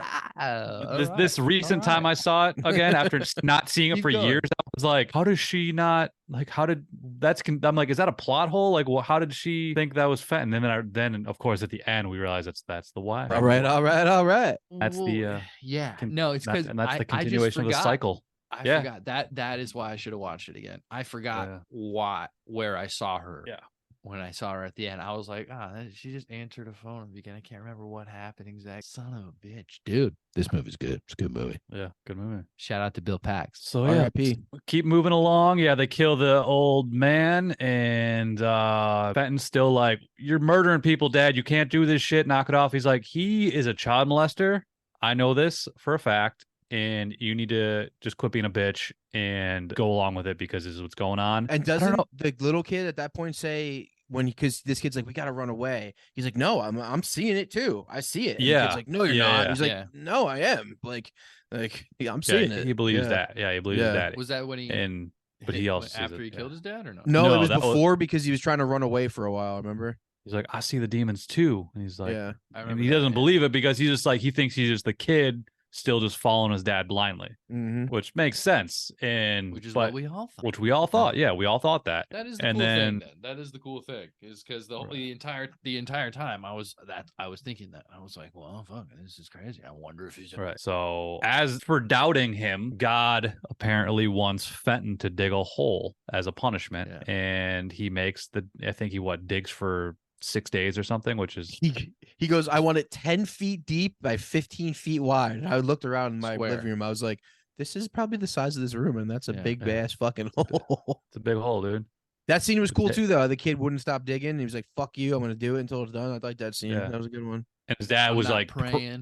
this recent time I saw it again after not seeing it for years, I was like, how does she not like? I'm like, is that a plot hole? Like, well, how did she think that was Fenton? And then of course at the end we realize that's the why. All right. That's the no, it's because that's the continuation of the cycle. I forgot that is why I should have watched it again. I forgot where I saw her. Yeah. When I saw her at the end, I was like, she just answered a phone at the beginning. I can't remember what happened exactly. Son of a bitch. Dude, this movie's good. It's a good movie. Yeah, good movie. Shout out to Bill Paxton. So yeah, keep moving along. Yeah, they kill the old man, and Fenton's still like, you're murdering people, Dad. You can't do this shit. Knock it off. He's like, he is a child molester. I know this for a fact. And you need to just quit being a bitch and go along with it because this is what's going on. And doesn't the little kid at that point say, because this kid's like, we got to run away. He's like, no, I'm seeing it too. I see it. And the kid's like, no, you're not. He's like, no, I am. Like I'm seeing it. He believes that. Yeah, he believes that. Was that when he but he also after he killed his dad or no? No, it was before because he was trying to run away for a while. Remember? He's like, I see the demons too. And he's like, and he doesn't believe it because he's just like, he thinks he's just the kid still just following his dad blindly, which makes sense. And which is what we all thought. Which we all thought. Yeah, we all thought that. That is the cool thing. That is the cool thing, is because the entire time I was thinking that. I was like, well, fuck, this is crazy. I wonder if he's right. So as for doubting him, God apparently wants Fenton to dig a hole as a punishment, and he makes digs for 6 days or something, which is he goes, I want it 10 feet deep by 15 feet wide. And I looked around in my living room. I was like, this is probably the size of this room, and that's a big ass fucking hole. It's a big hole, dude. That scene was cool too, though. The kid wouldn't stop digging. He was like, fuck you, I'm gonna do it until it's done. I like that scene. That was a good one. And his dad was like, pray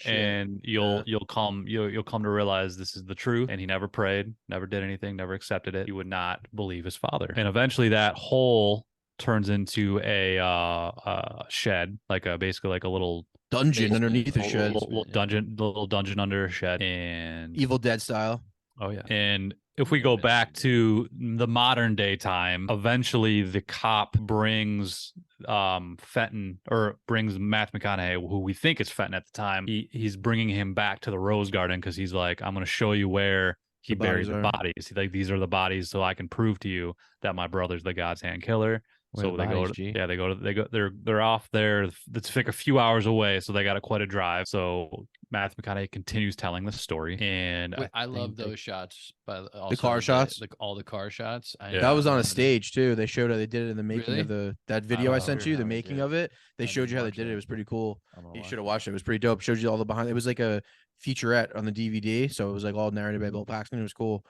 and you'll come to realize this is the truth. And he never prayed, never did anything, never accepted it. He would not believe his father. And eventually that hole turns into a shed, basically like a little dungeon underneath a shed, little dungeon under a shed, and Evil Dead style. Oh yeah. And if we go back to the modern day time, eventually the cop brings Fenton, or brings Matthew McConaughey, who we think is Fenton at the time. He's bringing him back to the Rose Garden because he's like, I'm going to show you where he buried the bodies. He's like, these are the bodies, so I can prove to you that my brother's the God's hand killer. So they're off there. It's like a few hours away, so they got quite a drive. So Matthew McConaughey continues telling the story, and I love those shots. But also the car shots, all the car shots. That was on a stage too. They showed how they did it in the making of that video I sent you. The making of it, they showed you how they did it. It was pretty cool. You should have watched it. It was pretty dope. It showed you all the behind. It was like a featurette on the DVD, so it was like all narrated by Bill Paxton. It was cool.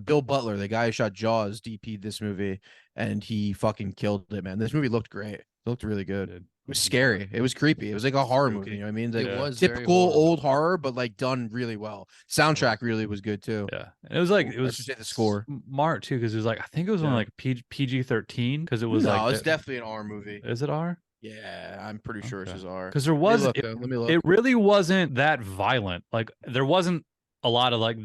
Bill Butler, the guy who shot Jaws, DP'd this movie, and he fucking killed it, man. This movie looked great. It looked really good. It was scary. It was creepy. It was like a horror movie. You know what I mean? Like, it was typical old horror, but like done really well. Soundtrack really was good too. Yeah, and it was like, it was just the score smart too, because it was like, I think it was only like PG-13, because it was it's definitely an R movie. Is it R? Yeah, I'm pretty sure it's R. Because there was let me look. It really wasn't that violent. Like there wasn't a lot of like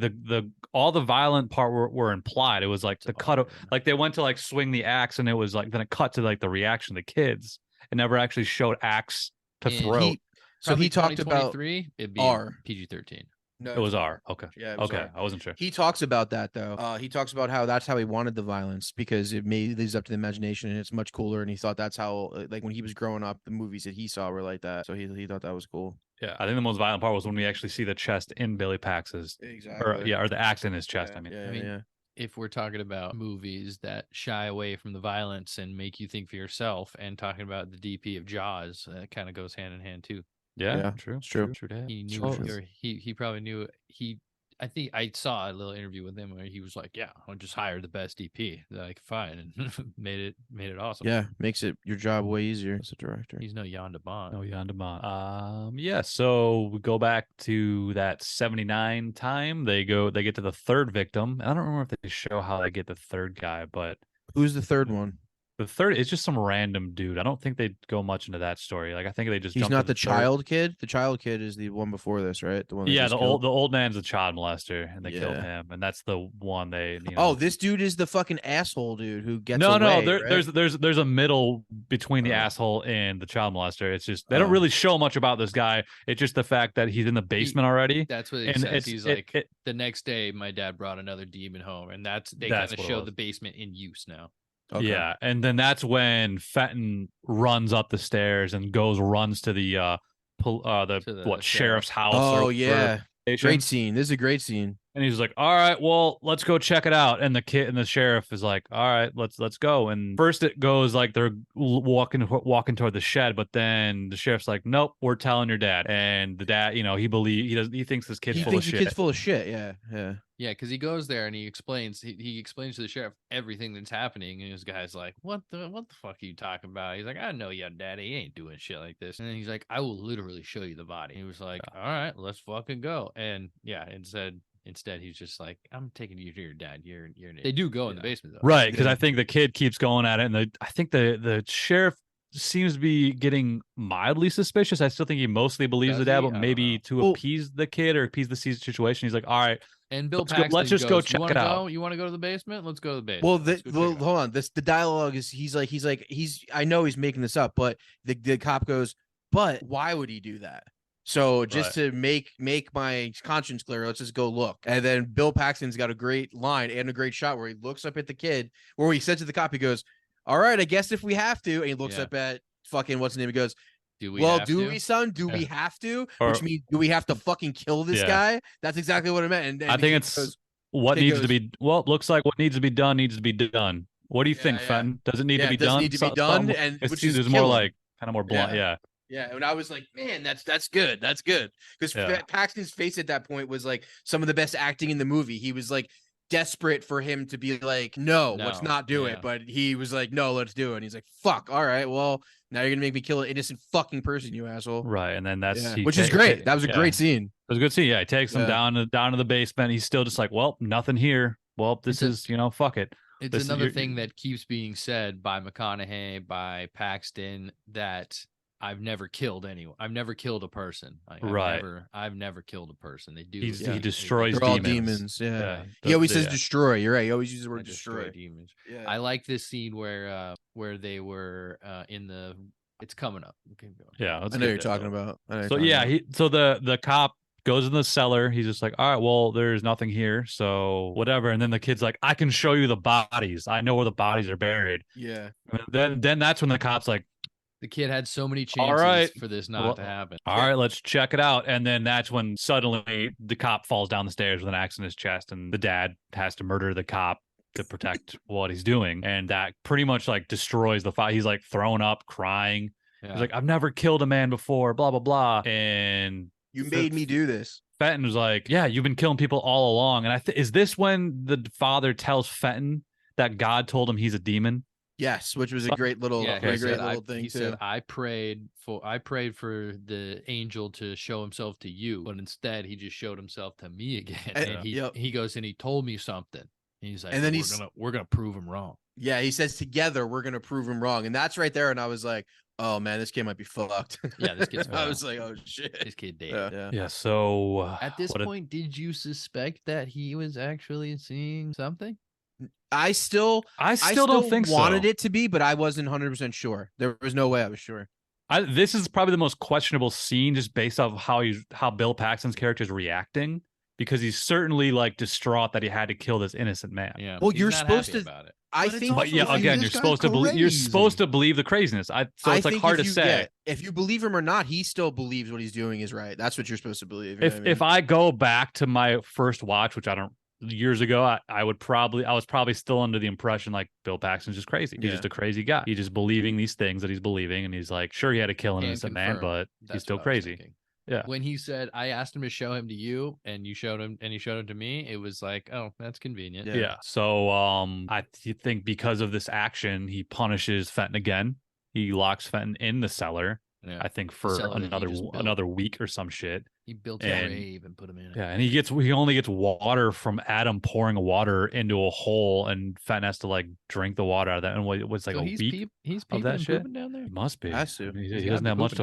all the violent part were implied. It was like the cut of, like they went to like swing the axe, and it was like, then it cut to like the reaction of the kids. It never actually showed axe to throat. So he talked about it'd be R. PG-13. No, it was R. Okay. Yeah. Okay. I wasn't sure. He talks about that though. He talks about how that's how he wanted the violence, because it leads up to the imagination and it's much cooler. And he thought that's how, like when he was growing up, the movies that he saw were like that. So he thought that was cool. Yeah, I think the most violent part was when we actually see the chest in Billy Pax's, or the axe in his chest. Yeah, I mean, if we're talking about movies that shy away from the violence and make you think for yourself, and talking about the DP of Jaws, that kind of goes hand in hand too. Yeah, true. It's true. He knew, or he probably knew. He think I saw a little interview with him where he was like, "Yeah, I'll just hire the best DP that I could find," and made it awesome. Yeah, makes it your job way easier as a director. He's no Jan de Bont. No Jan de Bont. Yeah. So we go back to that 79 time. They get to the third victim. I don't remember if they show how they get the third guy, but who's the third one? The third is just some random dude. I don't think they go much into that story. Like I think they just he's not the child kid. The child kid is the one before this, right? The one. Yeah, the old man's a child molester, and they killed him, and that's the one they. Oh, this dude is the fucking asshole dude who gets no. Right? There's a middle between the asshole and the child molester. It's just they don't really show much about this guy. It's just the fact that he's in the basement already. That's what he says. He's like, the next day, my dad brought another demon home, and they kind of show the basement in use now. Okay. Yeah, and then that's when Fenton runs up the stairs and runs to the sheriff's house. Oh yeah, great scene. This is a great scene. And he's like, "All right, well, let's go check it out." And the kid and the sheriff is like, "All right, let's go." And first it goes like they're walking toward the shed, but then the sheriff's like, "Nope, we're telling your dad." And the dad, he thinks this kid's full of shit. The kid's full of shit. Yeah. Yeah, because he goes there and he explains to the sheriff everything that's happening, and his guy's like, "What the fuck are you talking about?" He's like, "I know your daddy, he ain't doing shit like this." And then he's like, "I will literally show you the body." He was like, "All right, let's fucking go." And yeah, instead he's just like, "I'm taking you to your dad. You're they do go in the basement though, right?" Because I think the kid keeps going at it, and I think the sheriff seems to be getting mildly suspicious. I still think he mostly believes the dad, but maybe to appease the kid or appease the situation, he's like, "All right." And Bill Paxton let's just go check it out. You want to go to the basement? Let's go to the basement. Well, hold on. The dialogue is he's like I know he's making this up, but the cop goes, "But why would he do that?" So just to make my conscience clear, let's just go look. And then Bill Paxton's got a great line and a great shot where he looks up at the kid, where he said to the cop, he goes, "All right, I guess if we have to," and he looks up at fucking what's his name? He goes, Do we, son? Do we have to? Which means, do we have to fucking kill this guy? That's exactly what it meant. And I think it's what needs to be. Well, it looks like what needs to be done needs to be done. What do you think, Fenton? Does it need to be done? Need to be done, and which is more like kind of more blunt. Yeah. And I was like, man, that's good. That's good. Because Paxton's face at that point was like some of the best acting in the movie. He was like desperate for him to be like, no, let's not do it. But he was like, no, let's do it. And he's like, fuck, all right, well, now you're gonna make me kill an innocent fucking person, you asshole. Right, and then that's which is great. That was a great scene. It was a good scene. Yeah, he takes him down to the basement. He's still just like, well, nothing here. Well, this is fuck it. It's another thing that keeps being said by McConaughey, by Paxton, that I've never killed anyone. I've never killed a person. I've never killed a person. They do. He destroys demons. They're all demons. Yeah. He always says destroy. You're right. He always uses the word destroy. Demons. Yeah. I like this scene where they were in the. It's coming up. Okay, yeah, I know you're talking about. So the cop goes in the cellar. He's just like, all right, well, there's nothing here, so whatever. And then the kid's like, I can show you the bodies. I know where the bodies are buried. Yeah. And then that's when the cop's like, the kid had so many chances for this not to happen. All right, let's check it out. And then that's when suddenly the cop falls down the stairs with an axe in his chest, and the dad has to murder the cop to protect what he's doing. And that pretty much like destroys the fight. He's like thrown up, crying. Yeah. He's like, I've never killed a man before, blah, blah, blah. And you made me do this. Fenton was like, yeah, you've been killing people all along. And is this when the father tells Fenton that God told him he's a demon? Yes, which was a great little, thing. He said, "I prayed for the angel to show himself to you, but instead he just showed himself to me again." And he goes and he told me something. And he's like, and then we're gonna prove him wrong. Yeah, he says together we're gonna prove him wrong, and that's right there. And I was like, oh man, this kid might be fucked. Yeah, this kid's. I was like, oh shit, this kid dead. Yeah. So at this point, did you suspect that he was actually seeing something? I still don't think wanted it to be, but I wasn't 100% sure. There was no way I was sure. This is probably the most questionable scene, just based off how Bill Paxton's character is reacting, because he's certainly like distraught that he had to kill this innocent man. Yeah. Well, you're supposed to. About it. I think, but yeah, again, you're supposed to believe. You're supposed to believe the craziness. So it's like hard to say. If you believe him or not, he still believes what he's doing is right. That's what you're supposed to believe. If I go back to my first watch, which I don't. Years ago, I was probably still under the impression like Bill Paxton's just crazy. He's just a crazy guy. He's just believing these things that he's believing, and he's like, sure, he had to kill an innocent man, but he's still crazy. Yeah. When he said, I asked him to show him to you and you showed him and he showed him to me, it was like, oh, that's convenient. Yeah. So I think because of this action, he punishes Fenton again. He locks Fenton in the cellar. Yeah. I think for another week or some shit. He built a grave and put him in it. Yeah, and he only gets water from Adam pouring water into a hole, and Fenton has to like drink the water out of that. And it was like So a he's week he's of that and shit. pooping down there. He must be. Has to. He doesn't have much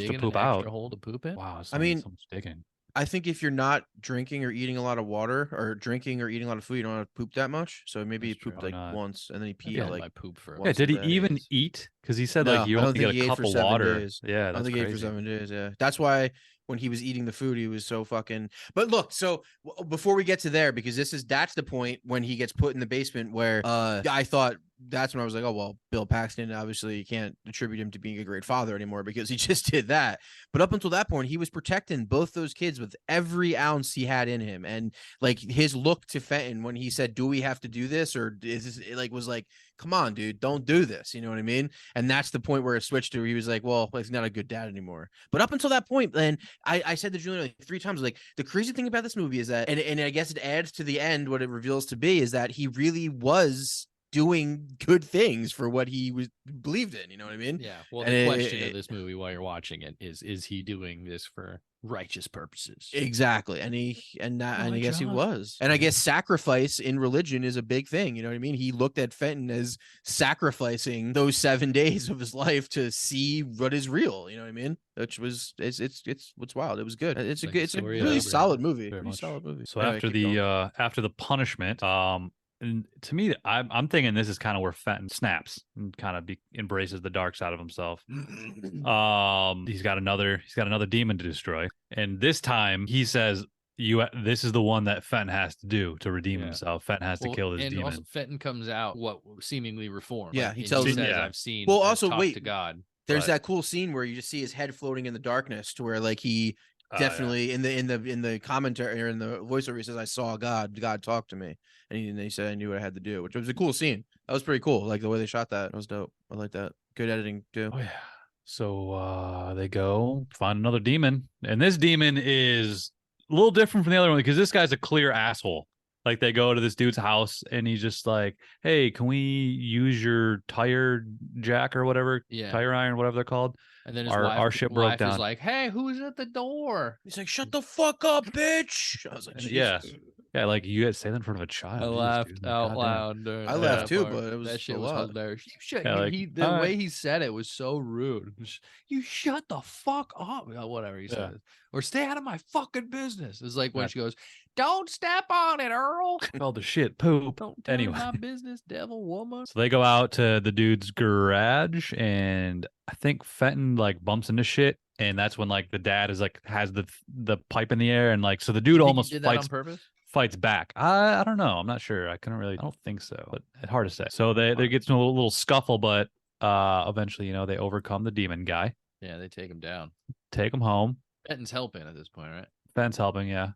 to poop out. Hole to poop in. Wow. I mean, someone's digging. I think if you're not drinking or eating a lot of water or drinking or eating a lot of food, you don't have to poop that much. So maybe he pooped once and then he peed like poop for. Yeah, did he even eat? Because he said like you only get a cup of water. Days. Yeah, that's crazy. I think he ate for 7 days. Yeah, that's why when he was eating the food, he was so fucking. But look, so before we get to there, because that's the point when he gets put in the basement where I thought. That's when I was like, oh, well, Bill Paxton, obviously you can't attribute him to being a great father anymore because he just did that. But up until that point, he was protecting both those kids with every ounce he had in him. And like his look to Fenton when he said, do we have to do this? Or is this like, was like, come on, dude, don't do this. You know what I mean? And that's the point where it switched to, he was like, well, he's not a good dad anymore. But up until that point, then I said to Julian like 3 times, like the crazy thing about this movie is that, and I guess it adds to the end, what it reveals to be is that he really was doing good things for what he was believed in, you know what I mean? Yeah. Well, the question of this movie while you're watching it is he doing this for righteous purposes? Exactly. And I guess he was. And I guess sacrifice in religion is a big thing, you know what I mean? He looked at Fenton as sacrificing those 7 days of his life to see what is real, you know what I mean? Which was it's what's wild. It was good. It's a really solid movie. Solid movie. So after the punishment, and to me, I'm thinking this is kind of where Fenton snaps and kind of embraces the dark side of himself. He's got another demon to destroy, and this time he says, this is the one that Fenton has to do to redeem himself. Fenton has to kill this demon. Also, Fenton comes out seemingly reformed. Yeah, he tells him, I've seen. Well, also to God. There's that cool scene where you just see his head floating in the darkness, to where like he. Definitely in the commentary or in the voiceover, he says, "I saw God. God talked to me," and he said, "I knew what I had to do," which was a cool scene. That was pretty cool. Like the way they shot that. That was dope. I like that. Good editing too. Oh yeah. So they go find another demon, and this demon is a little different from the other one because this guy's a clear asshole. Like they go to this dude's house and he's just like, "Hey, can we use your tire jack or whatever, tire iron, whatever they're called?" And then our ship broke down. Is like, "Hey, who's at the door?" He's like, "Shut the fuck up, bitch!" I was like, "Yeah, like you guys say that in front of a child." I laughed out loud. I laughed too, but it was that shit was hilarious. The way he said it was so rude. You shut the fuck up, whatever he says, or stay out of my fucking business. It's like when she goes, "Don't step on it, Earl." All the shit poop. Don't tell me my business, devil woman. So they go out to the dude's garage, and I think Fenton like bumps into shit, and that's when like the dad is like has the pipe in the air, and like so the dude almost did that on purpose. Fights back. I don't know. I'm not sure. I don't think so, but it's hard to say. So they get to a little scuffle, but eventually, they overcome the demon guy. Yeah, they take him down. Take him home. Fenton's helping at this point, right? Fenton's helping, yeah.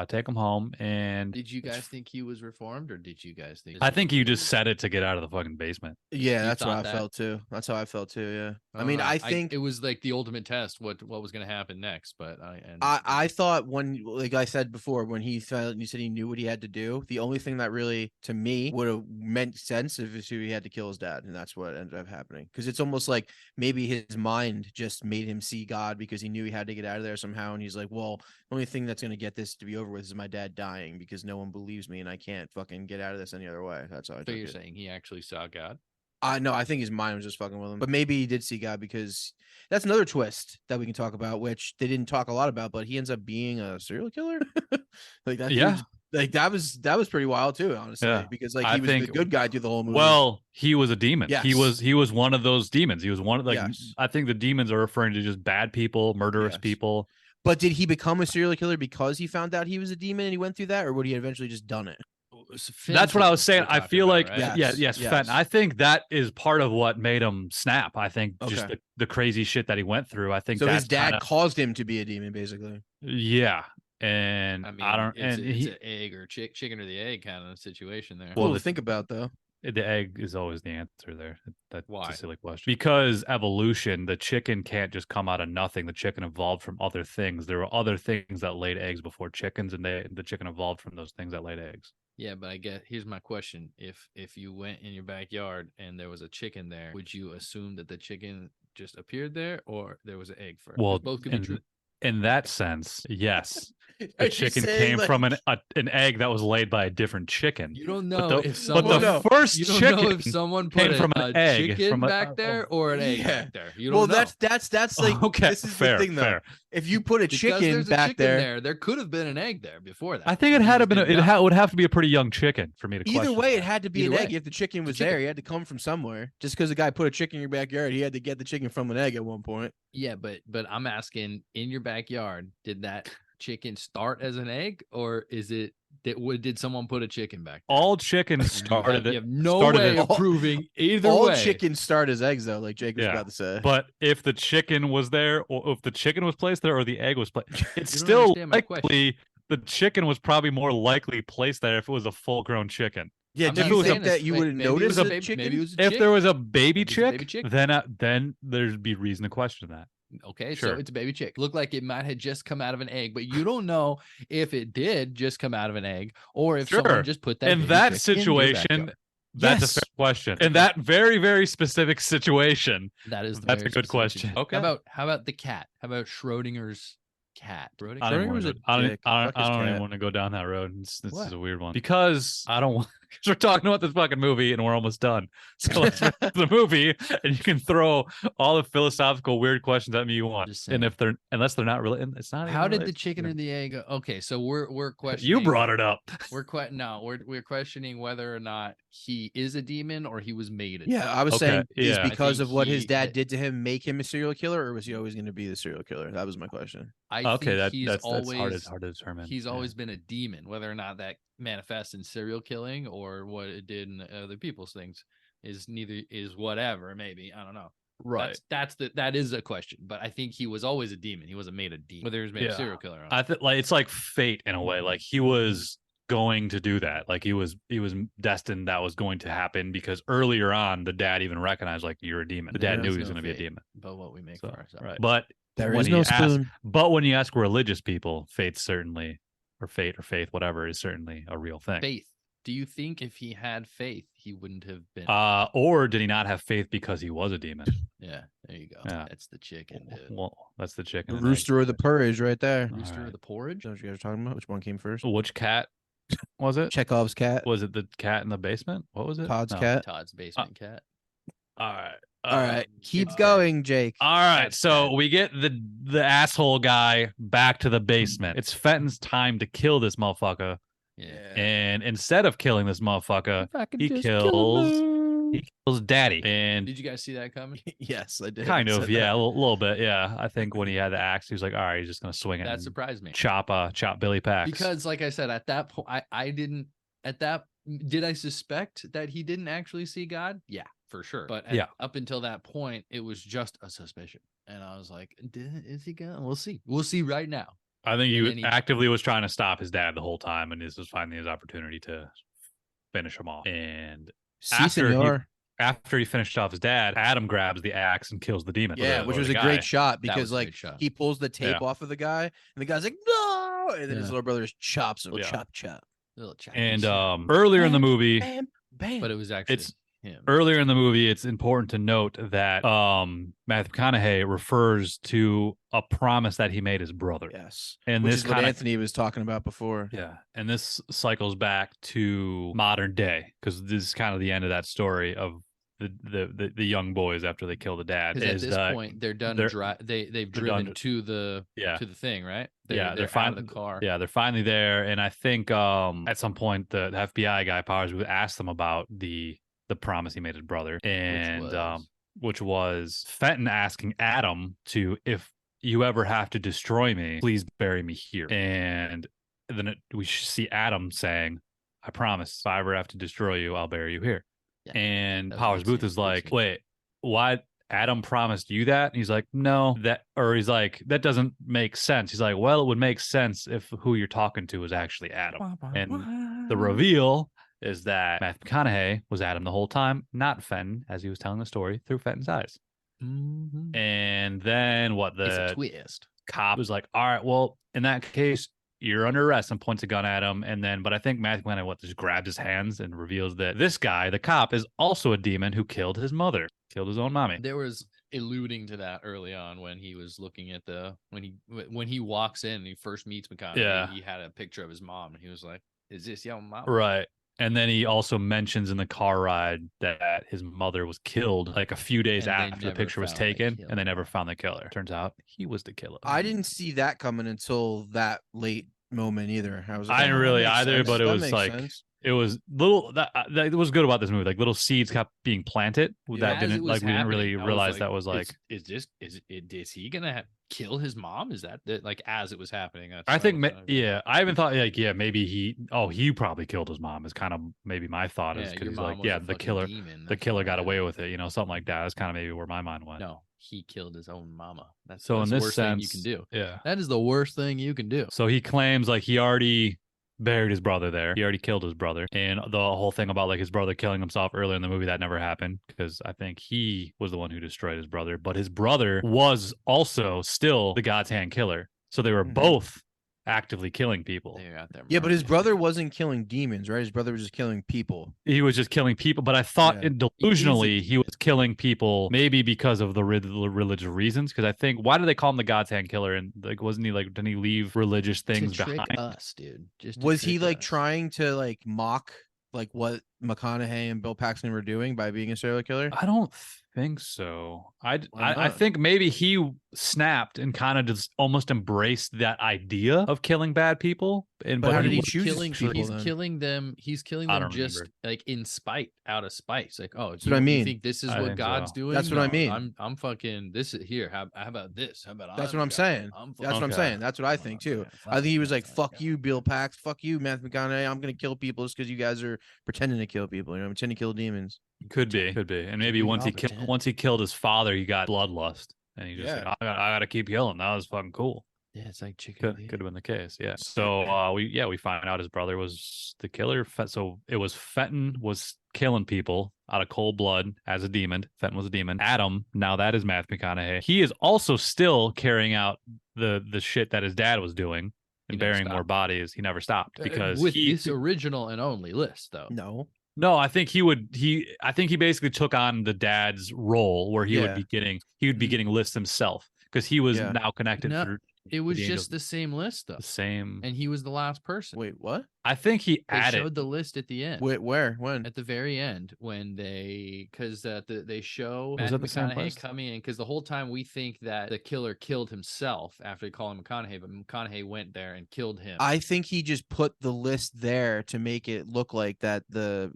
Take him home. And did you guys think he was reformed, or did you guys think? I think you just said it to get out of the fucking basement. Yeah, that's what I felt too. That's how I felt too. Yeah, I mean, I think it was like the ultimate test. What was going to happen next? But I thought when, like I said before, when he said he knew what he had to do, the only thing that really to me would have meant sense if he had to kill his dad, and that's what ended up happening. Because it's almost like maybe his mind just made him see God because he knew he had to get out of there somehow, and he's like, well, the only thing that's going to get this to be over with is my dad dying because no one believes me and I can't fucking get out of this any other way. That's how I So you're saying he actually saw God? No, I think his mind was just fucking with him. But maybe he did see God because that's another twist that we can talk about, which they didn't talk a lot about, but he ends up being a serial killer. Like that. Yeah. Like that was pretty wild too, honestly, because like he was the good guy through the whole movie. Well, he was a demon. Yes. He was one of those demons. He was one of I think the demons are referring to just bad people, murderous people. But did he become a serial killer because he found out he was a demon and he went through that, or would he eventually just done it? That's what I was saying. I feel like, right? yes. Fenton. I think that is part of what made him snap. I think just the crazy shit that he went through. I think so. His dad caused him to be a demon, basically. Yeah, and I mean, it's an egg or chicken or the egg kind of situation there. Well, to think about though. The egg is always the answer there. That's Why? a silly question. Because evolution, the chicken can't just come out of nothing. The chicken evolved from other things. There were other things that laid eggs before chickens, and the chicken evolved from those things that laid eggs. Yeah, but I guess here's my question: if you went in your backyard and there was a chicken there, would you assume that the chicken just appeared there, or there was an egg first? Well, both could be true. In that sense, yes. Are The you chicken saying, came from an egg that was laid by a different chicken. You don't know But if someone. the first You don't chicken know if someone put came from an egg chicken from back there or an egg Yeah. back there. You don't know. That's like Okay, this is fair, the thing though. fair. If you put a Because chicken there's a back chicken there could have been an egg there before that. I think it You had to just been. didn't know. Would have to be a pretty young chicken for me to. either question way, it that. had to be Either an way. egg. If the chicken was chicken. there, he had to come from somewhere. Just because a guy put a chicken in your backyard, he had to get the chicken from an egg at one point. Yeah, but I'm asking, in your backyard, did that chicken start as an egg, or is it did someone put a chicken back there? All chickens You started. have no started way as- of proving either All way. chickens start as eggs, though, like Jake was Yeah, about to say. But if the chicken was there, or if the chicken was placed there, or the egg was placed, it's You don't still understand my likely the chicken was probably more likely placed there if it was a full-grown chicken. Yeah, I'm do not you saying think it's- that you wait, wouldn't maybe it notice was a baby- chicken? Maybe it was a If chick. there was a baby Maybe it's a chick, baby chick. then there'd be reason to question that. Okay, Sure. so it's a baby chick. Looked like it might have just come out of an egg, but you don't know if it did just come out of an egg or if Sure. someone just put that. In baby that chick in your situation, backyard. that's Yes. a fair question. In that very, very specific situation, That is the that's very a good specific question. situation. Okay. How about the cat? How about Schrodinger's cat? I Schrodinger don't, was even, a I don't, dick. I Fuck don't, his I don't even cat. want to go down that road. This What? is a weird one because I don't want. Because we're talking about this fucking movie and we're almost done. So let's finish the movie, and you can throw all the philosophical weird questions at me you want. Just And saying. if they're unless they're not really, it's not. How even did the related. chicken or the egg? Okay, so we're questioning. You brought it up. We're questioning whether or not he is a demon or he was made a Yeah, I was Okay, saying, is yeah. I because think of what his he- dad did to him make him a serial killer, or was he always going to be the serial killer? That was my question. I Okay, think he's that's always hard to determine. he's Yeah. always been a demon. Whether or not that manifests in serial killing or what it did in other people's things is whatever. Maybe I don't know. right. That is a question. But I think he was always a demon. He wasn't made a demon. Whether he was made a Yeah. serial killer. Or not. I think like it's like fate in a way. Like he was going to do that. Like he was destined that was going to happen because earlier on the dad even recognized like you're a demon. The There dad knew is he was no going to be a fate. demon. But what we make So, for ourselves. right. But There when is he no asked- spoon. But when you ask religious people, faith certainly, or fate or faith, whatever, is certainly a real thing. Faith. Do you think if he had faith, he wouldn't have been? Or did he not have faith because he was a demon? Yeah, there you go. Yeah. That's the chicken, dude. Well, that's the chicken. The and egg. rooster or the porridge right there. All Rooster or right. the porridge? Is that what you guys are talking about? Which one came first? Which cat was it? Chekhov's cat. Was it the cat in the basement? What was it? Todd's No. cat. Todd's basement cat. All right. All right, keep it's going, Jake. All right, That's so bad. we get the asshole guy back to the basement. It's Fenton's time to kill this motherfucker, Yeah. and instead of killing this motherfucker, If I could he just kills Daddy. And Did you guys see that coming? Yes, I did. kind I of, said yeah, that. a little bit, yeah. I think when he had the axe, he was like, "All right, he's just gonna swing it That and surprised me. chop Billy Pax." Because, like I said, at that point, I didn't. At that, did I suspect that he didn't actually see God? Yeah, for sure. But Yeah. up until that point, it was just a suspicion, and I was like, "Is he God? We'll see. We'll see right now." I think and then he he- actively was trying to stop his dad the whole time, and this was finding his opportunity to finish him off. And Si, after he- senor. after he finished off his dad, Adam grabs the axe and kills the demon. Yeah, or which the was a guy. great shot That was because a like great shot. he pulls the tape Yeah. off of the guy, and the guy's like, no, and then his Yeah. little brother just chops him. Yeah. Chop, chop. Little Chinese And shit. earlier in the Bam, movie, Bam, bam. but it was actually it's- him. it's important to note that Matthew McConaughey refers to a promise that he made his brother. Yes. And Which this is what kind of Anthony was talking about before. yeah, and this cycles back to modern day because this is kind of the end of that story of the young boys after they kill the dad. Because at is this that point, they're done. they're- They've they're driven done- to the yeah. to the thing, right? Yeah, they're they're out fin- of the car. Yeah, they're finally there, and I think at some point the FBI guy Powers would ask them about the promise he made his brother, and which was Fenton asking Adam to, if you ever have to destroy me, please bury me here, and then we see Adam saying, "I promise, if I ever have to destroy you, I'll bury you here." Yeah, And that was Powers good Booth scene, is good like, scene. "Wait, why?" Adam promised you that? And he's like, no, he's like, that doesn't make sense. He's like, well, it would make sense if who you're talking to is actually Adam. And the reveal is that Matthew McConaughey was Adam the whole time, not Fenton, as he was telling the story through Fenton's eyes. Mm-hmm. And then what It's the a twist. cop was like, all right, well, in that case, you're under arrest, and points a gun at him. And then, but I think Matthew McConaughey just grabs his hands and reveals that this guy, the cop, is also a demon who killed his mother, killed his own mommy. There was alluding to that early on when he was looking at when he walks in and he first meets McConaughey. Yeah. He had a picture of his mom, and he was like, "Is this your mom?" Right. And then he also mentions in the car ride that his mother was killed like a few days And after the picture was taken, and they never found the killer. Turns out he was the killer. I didn't see that coming until that late moment either. I was like, I didn't really either, sense. but it That was makes like sense. it was little that was good about this movie. Like little seeds kept being planted that As didn't it was like we didn't really happening, I realize that was like is he gonna kill his mom? Is that like as it was happening? I think I even thought like maybe he probably killed his mom is kind of maybe my thought is because he's like the killer got away with it, something like that. That's kind of maybe where my mind went. No, he killed his own mama. That's in the this worst sense thing you can do. Yeah, that is the worst thing you can do. So he claims like he already buried his brother there. He already killed his brother. And the whole thing about like his brother killing himself earlier in the movie, that never happened because I think he was the one who destroyed his brother. But his brother was also still the God's Hand killer. So they were both actively killing people. Yeah, but his brother wasn't killing demons, right? His brother was just killing people. He was just killing people, but I thought delusionally he was killing people maybe because of the religious reasons. Because I think why do they call him the God's Hand killer? And like, wasn't he like didn't he leave religious things to trick behind us, dude? Was he like trying to like mock like what McConaughey and Bill Paxton were doing by being a serial killer? I don't think so. I think maybe he snapped and kind of just almost embraced that idea of killing bad people. But how did he choose people? He's killing them just like in spite, out of spite. It's like, oh, that's what I mean. You think this is what God's doing? That's what I mean. I'm fucking this is here. How about this? How about that's what I'm saying. That's what I'm saying. That's what I think too. I think he was like, "Fuck you, Bill Pax. Fuck you, Matthew McConaughey. I'm gonna kill people just because you guys are pretending to kill people. Pretending to kill demons." Could be, and maybe once he killed his father, he got bloodlust, and he just like, I gotta keep killing. That was fucking cool. Yeah, it's like chicken. Could have been the case. Yeah. So we find out his brother was the killer. So it was Fenton was killing people out of cold blood as a demon. Fenton was a demon. Adam, now that is Matthew McConaughey. He is also still carrying out the shit that his dad was doing and burying more bodies. He never stopped because with this original and only list, though. No, I think he basically took on the dad's role where he would be getting lists himself because he was now connected through. It was just the same list, though. The same. And he was the last person. Wait, what? I think they showed the list at the end. Wait, where? When? At the very end, when they show Matthew McConaughey coming in, because the whole time we think that the killer killed himself after they call him McConaughey, but McConaughey went there and killed him. I think he just put the list there to make it look like that the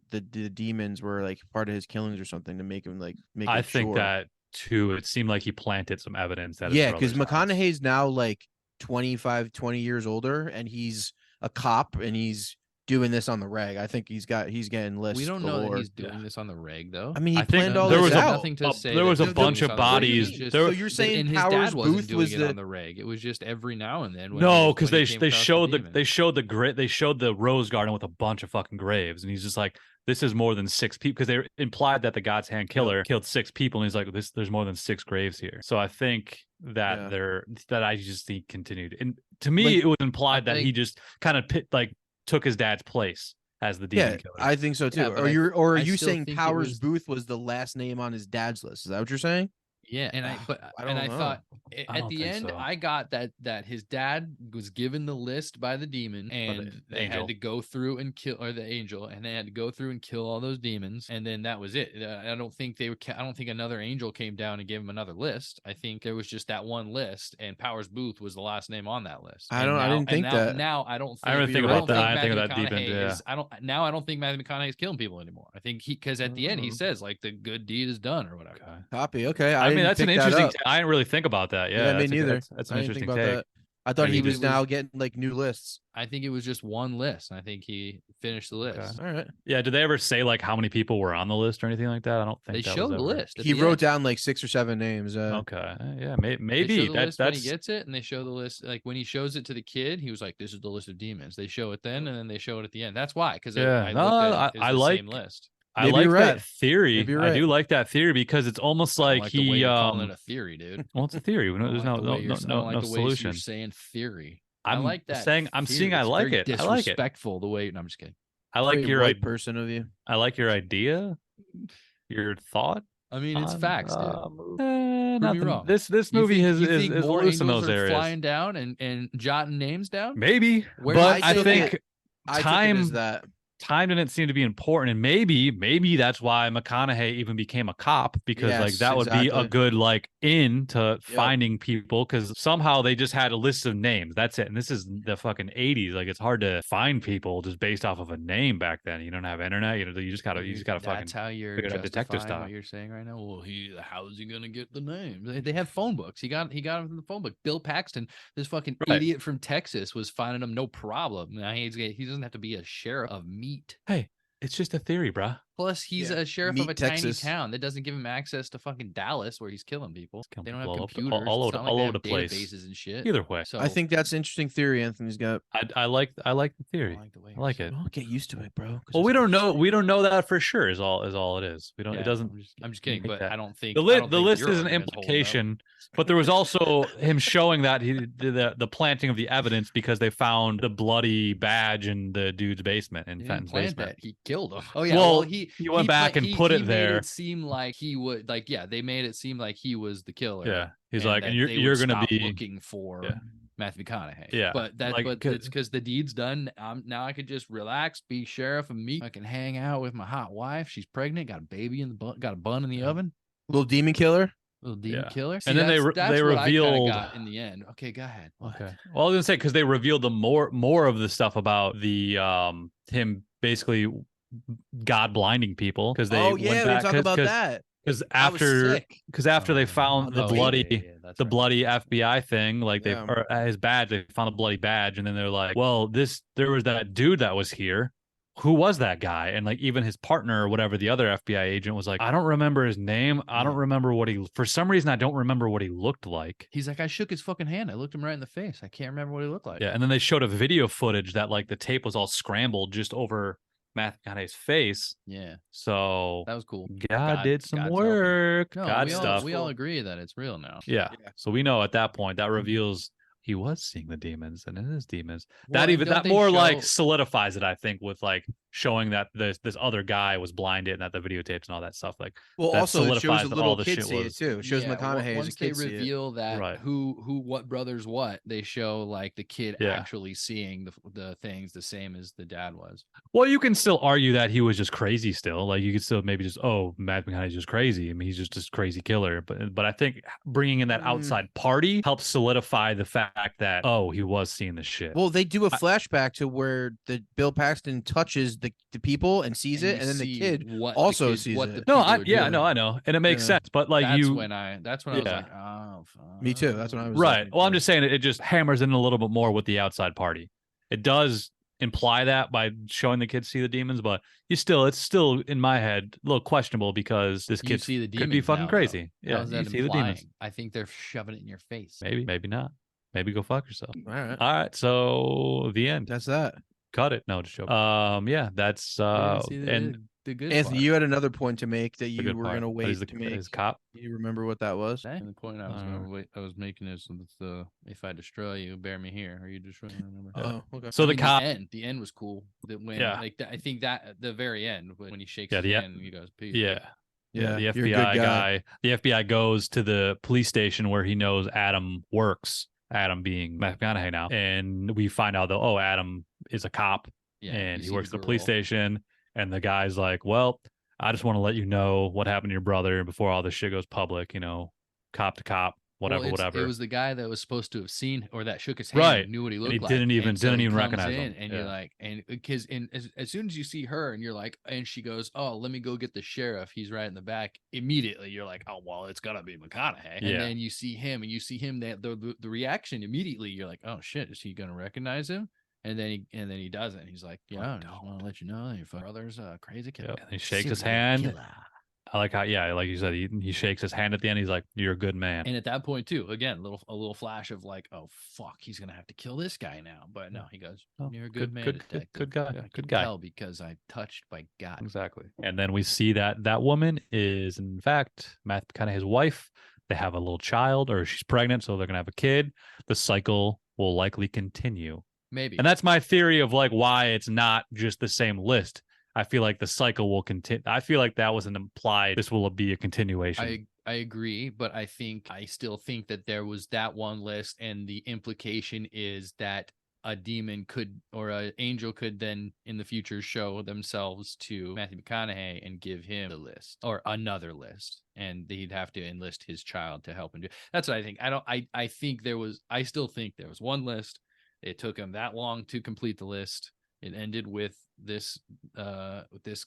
demons were like part of his killings or something to make him like make. I think that too. It seemed like he planted some evidence that because McConaughey's now like 20 years older and he's a cop and he's doing this on the reg. I think he's getting lists. We don't know that he's doing this on the reg, though. I mean, he planned all this out. Nothing to say. There was a bunch of bodies. So you're saying Powers Booth was on the reg? It was just every now and then. No, because they showed the rose garden with a bunch of fucking graves, and he's just like, this is more than 6 people, because they implied that the God's Hand killer killed 6 people, and he's like, there's more than 6 graves here. So I think that he continued, and to me, it was implied that he just kind of took his dad's place as the demon killer. I think so too. Are you saying Powers Booth was the last name on his dad's list? Is that what you're saying? Yeah, and I thought at the end I got that his dad was given the list by the demon, and they had to go through and kill, or the angel, and they had to go through and kill all those demons, and then that was it. I don't think another angel came down and gave him another list. I think there was just that one list, and Powers Booth was the last name on that list. I didn't think that. Now I don't. I don't think about that. I think of that deep into. I don't think Matthew McConaughey is killing people anymore. I think because at the end he says like the good deed is done or whatever. Copy. Okay. I mean, that's an interesting. I didn't really think about that. Yeah, me neither. That's an interesting take. I thought Maybe he was now getting like new lists. I think it was just one list. I think he finished the list. Okay. All right. Yeah. Did they ever say like how many people were on the list or anything like that? I don't think They that showed was the ever... list. He wrote down like 6 or 7 names. Okay. Yeah. They Maybe show the list that's when he gets it, and they show the list like when he shows it to the kid. He was like, "This is the list of demons." They show it then, and then they show it at the end. That's why, because Yeah. I the like same list. I Maybe like you're right. that theory. Maybe you're I right. do like that theory because it's almost I don't like like the way you're calling it a theory, dude. Well, it's a theory. There's no solution. You're saying theory. I'm I like that. saying I'm theory. seeing I It's like very it. I like it. Disrespectful the way. No, I'm just kidding. I like Very your right person of you. I like your idea, your thought. I mean, it's facts, dude. Prove Nothing. me wrong. This You movie think is more loose in angels those are areas. flying down and jotting names down. Maybe, Where but I I took think it- I took it time as that. time didn't seem to be important, and maybe that's why McConaughey even became a cop, because like Yes, that would be a exactly. good like in to finding people, because somehow they just had a list of names. That's it. And this is the fucking 80s. Like it's hard to find people just based off of a name back then. You don't have internet. You just gotta fucking. That's how you're figure it out detective justifying style. what you're saying right now. Well, how's he gonna get the names? They have phone books. He got them from the phone book. Bill Paxton, this fucking idiot from Texas, was finding them no problem. Now he doesn't have to be a sheriff of meat. Hey, it's just a theory, bruh. Plus, he's a sheriff Meat of a Texas. tiny town that doesn't give him access to fucking Dallas, where he's killing people. They don't have Blow up computers. all It's not over like they the have place. databases and shit. Either way, So I think that's an interesting theory Anthony's got. I like the theory. the way I like you're it. saying Well, get used to it, bro. 'cause Well, it's we don't know. interesting. We don't know that for sure. Is all it is. We don't. Yeah, It doesn't. I'm just kidding, make but that. I don't think The I don't think list your is an argument's holding up. implication, but there was also him showing that he the planting of the evidence, because they found the bloody badge in the dude's basement, in He didn't Fenton's plant basement. that. He killed him. Oh yeah. Well, he went back and put it there. Made it seem like he would they made it seem like he was the killer. Yeah, he's and like, that and they you're would gonna stop be looking for Matthew McConaughey. Yeah, but like, it's because the deed's done. Now I could just relax, be sheriff of me. I can hang out with my hot wife. She's pregnant, got a baby in the bun, got a bun in the oven. Little demon killer. Little demon Yeah. killer. And then they that's what I kinda revealed- got in the end. Okay, go ahead. What? Okay. Well, I was gonna say, because they revealed the more of the stuff about the him basically God blinding people, because they Oh yeah, went we back, talk about that. because That was after sick. they found the Oh, bloody yeah, that's the right. bloody FBI thing, like Yeah. or his badge, they found a bloody badge, and then they're like, well, there was that dude that was here. Who was that guy? And like even his partner or whatever, the other FBI agent, was like, I don't remember his name. I don't remember for some reason, I don't remember what he looked like. He's like, I shook his fucking hand. I looked him right in the face. I can't remember what he looked like. Yeah. And then they showed a video footage that like the tape was all scrambled just over Matthew McConaughey's face. Yeah, So that was cool. God did some God's work. No, God we stuff. we all agree that it's real now. Yeah. Yeah. So we know at that point that reveals he was seeing the demons, and it is demons. Well, That and don't they more like show- solidifies it, I think, with like showing that this other guy was blinded and that the videotapes and all that stuff. Like, Well, that also it shows solidifies a that little all the kid shit see it was- too. It shows Yeah, McConaughey as once a they kid see it. reveal that Right. who what brothers what, they show like the kid Yeah. actually seeing the things the same as the dad was. Well, you can still argue that he was just crazy still. Like, you could still maybe just, Matthew McConaughey's just crazy. I mean, he's just this crazy killer. But I think bringing in that outside party helps solidify the fact that, he was seeing the shit. Well, they do a flashback to where the Bill Paxton touches the people and sees it, and then the kid also sees it. No, I doing. know, and it makes Yeah. sense. But like That's when I was Yeah. like, oh, fuck. Me too. That's when I was right. like, Well, I'm just saying it just hammers in a little bit more with the outside party. It does imply that by showing the kids see the demons, but it's still in my head a little questionable, because this You kid see the could be demons fucking now, crazy. though. Yeah, How's you that see the demons. implying? I think they're shoving it in your face. Maybe not. Maybe go fuck yourself. all right, All right, so the end. that's that. Cut it. No, just joking. Yeah, that's You didn't see and the good Anthony, part. you had another point to make that the you good were part. going to That wait he's to make. his cop. Do you remember what that was? And the point I was making is the if I destroy you, bear me here, or you destroy me. Remember? Oh, okay. So I the mean, cop. the end was cool. That when Yeah. I think that at the very end when he shakes Yeah, his the- hand and he goes, peace. Yeah. Yeah, The you're a good FBI guy. guy. The FBI goes to the police station where he knows Adam works. Adam being Matthew McConaughey now, and we find out that Adam is a cop, Yeah, and you he see works the at the police girl. station. And the guy's like, "Well, I just want to let you know what happened to your brother before all this shit goes public. You know, cop to cop, whatever. It was the guy that was supposed to have seen, or that shook his hand, Right. and knew what he looked And he like. didn't even comes recognize in, him. and you're like, and because as soon as you see her, and you're like, and she goes, "Oh, let me go get the sheriff. He's right in the back." Immediately, you're like, "Oh, well, it's gonna be McConaughey." And then you see him, that the reaction immediately, you're like, "Oh shit, is he gonna recognize him?" And then he doesn't. He's like, "Yeah, I just want to let you know that your brother's a crazy killer." And he shakes his hand. Killer. I like how, like you said, he shakes his hand at the end. He's like, "You're a good man." And at that point too, again, a little flash of like, "Oh fuck, he's gonna have to kill this guy now." But no, he goes, "You're a good man, detective. Good guy, I good can guy." tell because I touched by God. Exactly. And then we see that woman is in fact Matthew McConaughey's wife. They have a little child, or she's pregnant, so they're gonna have a kid. The cycle will likely continue. Maybe. And that's my theory of like why it's not just the same list. I feel like the cycle will continue. I feel like that was an implied. This will be a continuation. I agree, but I still think that there was that one list, and the implication is that a demon could, or an angel could then in the future show themselves to Matthew McConaughey and give him the list or another list, and he'd have to enlist his child to help him do. That's what I think. I still think there was one list. It took him that long to complete the list. It ended with this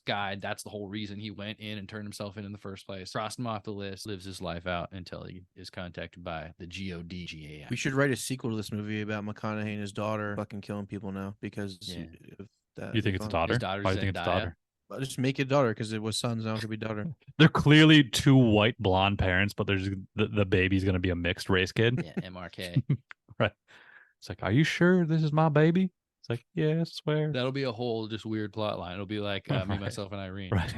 guy. That's the whole reason he went in and turned himself in the first place. Crossed him off the list, lives his life out until he is contacted by the GOD. We should write a sequel to this movie about McConaughey and his daughter fucking killing people now because of that. You think it's a daughter? His daughter's Why do you think it's a daughter? Well, just make it daughter because it was sons. Now it could be daughter. They're clearly two white blonde parents, but there's the baby's going to be a mixed race kid. Yeah, MRK. Right. It's like, are you sure this is my baby? It's like, yeah, I swear. That'll be a whole just weird plot line. It'll be like Me, Myself, and Irene. Right.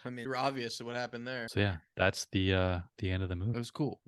I mean, it's obvious what happened there. So yeah, that's the end of the movie. It was cool.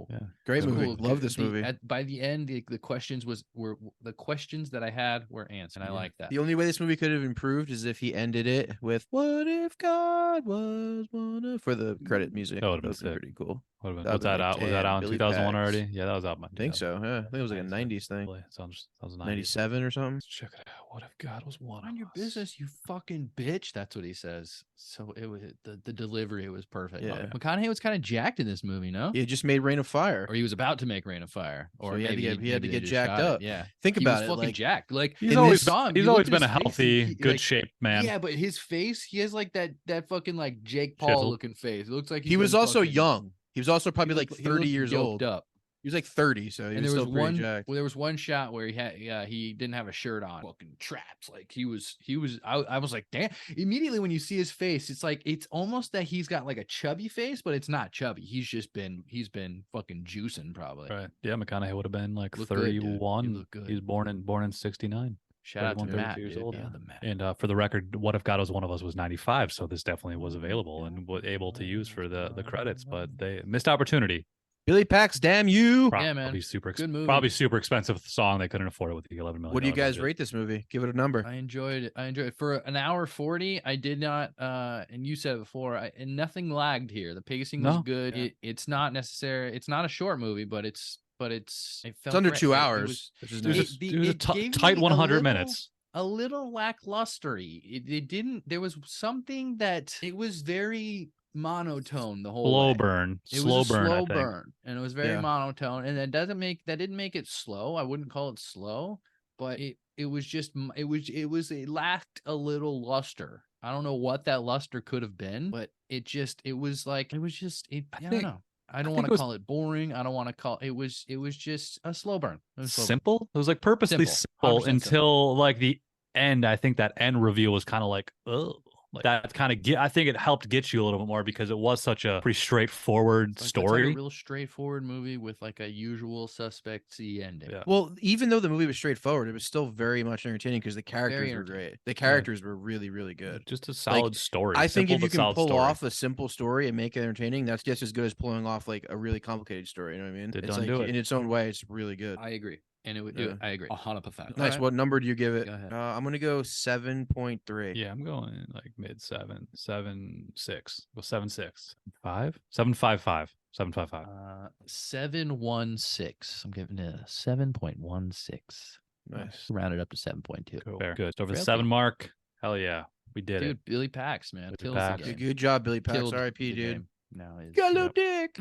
Yeah, great movie. Cool. Love this movie. By the end, the questions were the questions that I had were answered, and I like that. The only way this movie could have improved is if he ended it with "What if God was one of" for the credit music. That would have been pretty cool. Was that out in 2001 already? Yeah, that was out. I think so. Yeah, I think it was like a '90s thing. Sounds 97 or something. Let's check it out. What if God was one? Mind your business, you fucking bitch. That's what he says. So it was the delivery was perfect. Yeah. McConaughey was kind of jacked in this movie, no? He just made Rain of Fire, or he was about to make Rain of Fire, or so he had to get they just jacked shot up. it. Yeah, think he about was it. fucking Like jacked. Like he's always at been a his face, healthy, good like, shaped man. Yeah, but his face, he has like that fucking like Jake Paul looking face. It looks like he was also young. He was also probably like 30 years old. Up. He was like 30, so he was still pretty jacked. There was one shot where he didn't have a shirt on. Fucking traps. Like he was. I was like, damn. Immediately when you see his face, it's like it's almost that he's got like a chubby face, but it's not chubby. He's been fucking juicing probably. Right. Yeah, McConaughey would have been like Look 31. Look good. He's born in 69. Shout out to 32 Matt, years dude. old. Yeah, the Matt. And for the record, What If God Was One of Us was 95, so this definitely was available and was able to use for the credits, but they missed opportunity. Billy Pax, damn you! Yeah, man. Good movie. Probably super expensive song. They couldn't afford it with the $11 million. What do you guys rate this movie? Give it a number. I enjoyed it for an hour 40. I did not, and you said it before, and nothing lagged here. The pacing was good. Yeah. It's not necessary. It's not a short movie, but it's under 2 hours. It was a tight 100 minutes. A little lacklustery. It didn't. There was something that it was very monotone the whole slow way. burn. It was a slow burn, and it was very monotone. And that didn't make it slow. I wouldn't call it slow, but it lacked a little luster. I don't know what that luster could have been, but I don't know. I don't want to call it boring. I don't want to call it was just a slow burn. Simple. It was like purposely simple until like the end. I think that end reveal was kind of like, oh. Like that kind of I think it helped get you a little bit more because it was such a pretty straightforward story. Like a real straightforward movie with like a usual suspects-y ending. Yeah. Well, even though the movie was straightforward, it was still very much entertaining because the characters were great. The characters were really, really good. Just a solid story. I think if you can pull off a simple story and make it entertaining, that's just as good as pulling off like a really complicated story. You know what I mean? It's like in its own way, it's really good. I agree. And I agree. 100%. Nice. Right. What number do you give it? Go ahead. I'm gonna go 7.3. Yeah, I'm going like mid 7.6. Well, 7.6. 5? 7.55. 7.55. 7.16. I'm giving it a 7.16. Nice. Round it up to 7.2. Cool. Fair. Good. Over the 7 mark. Hell yeah. We did it. Dude, Billy Pax, man. Good job, Billy Pax. R.I.P. dude. Now is got a little dick.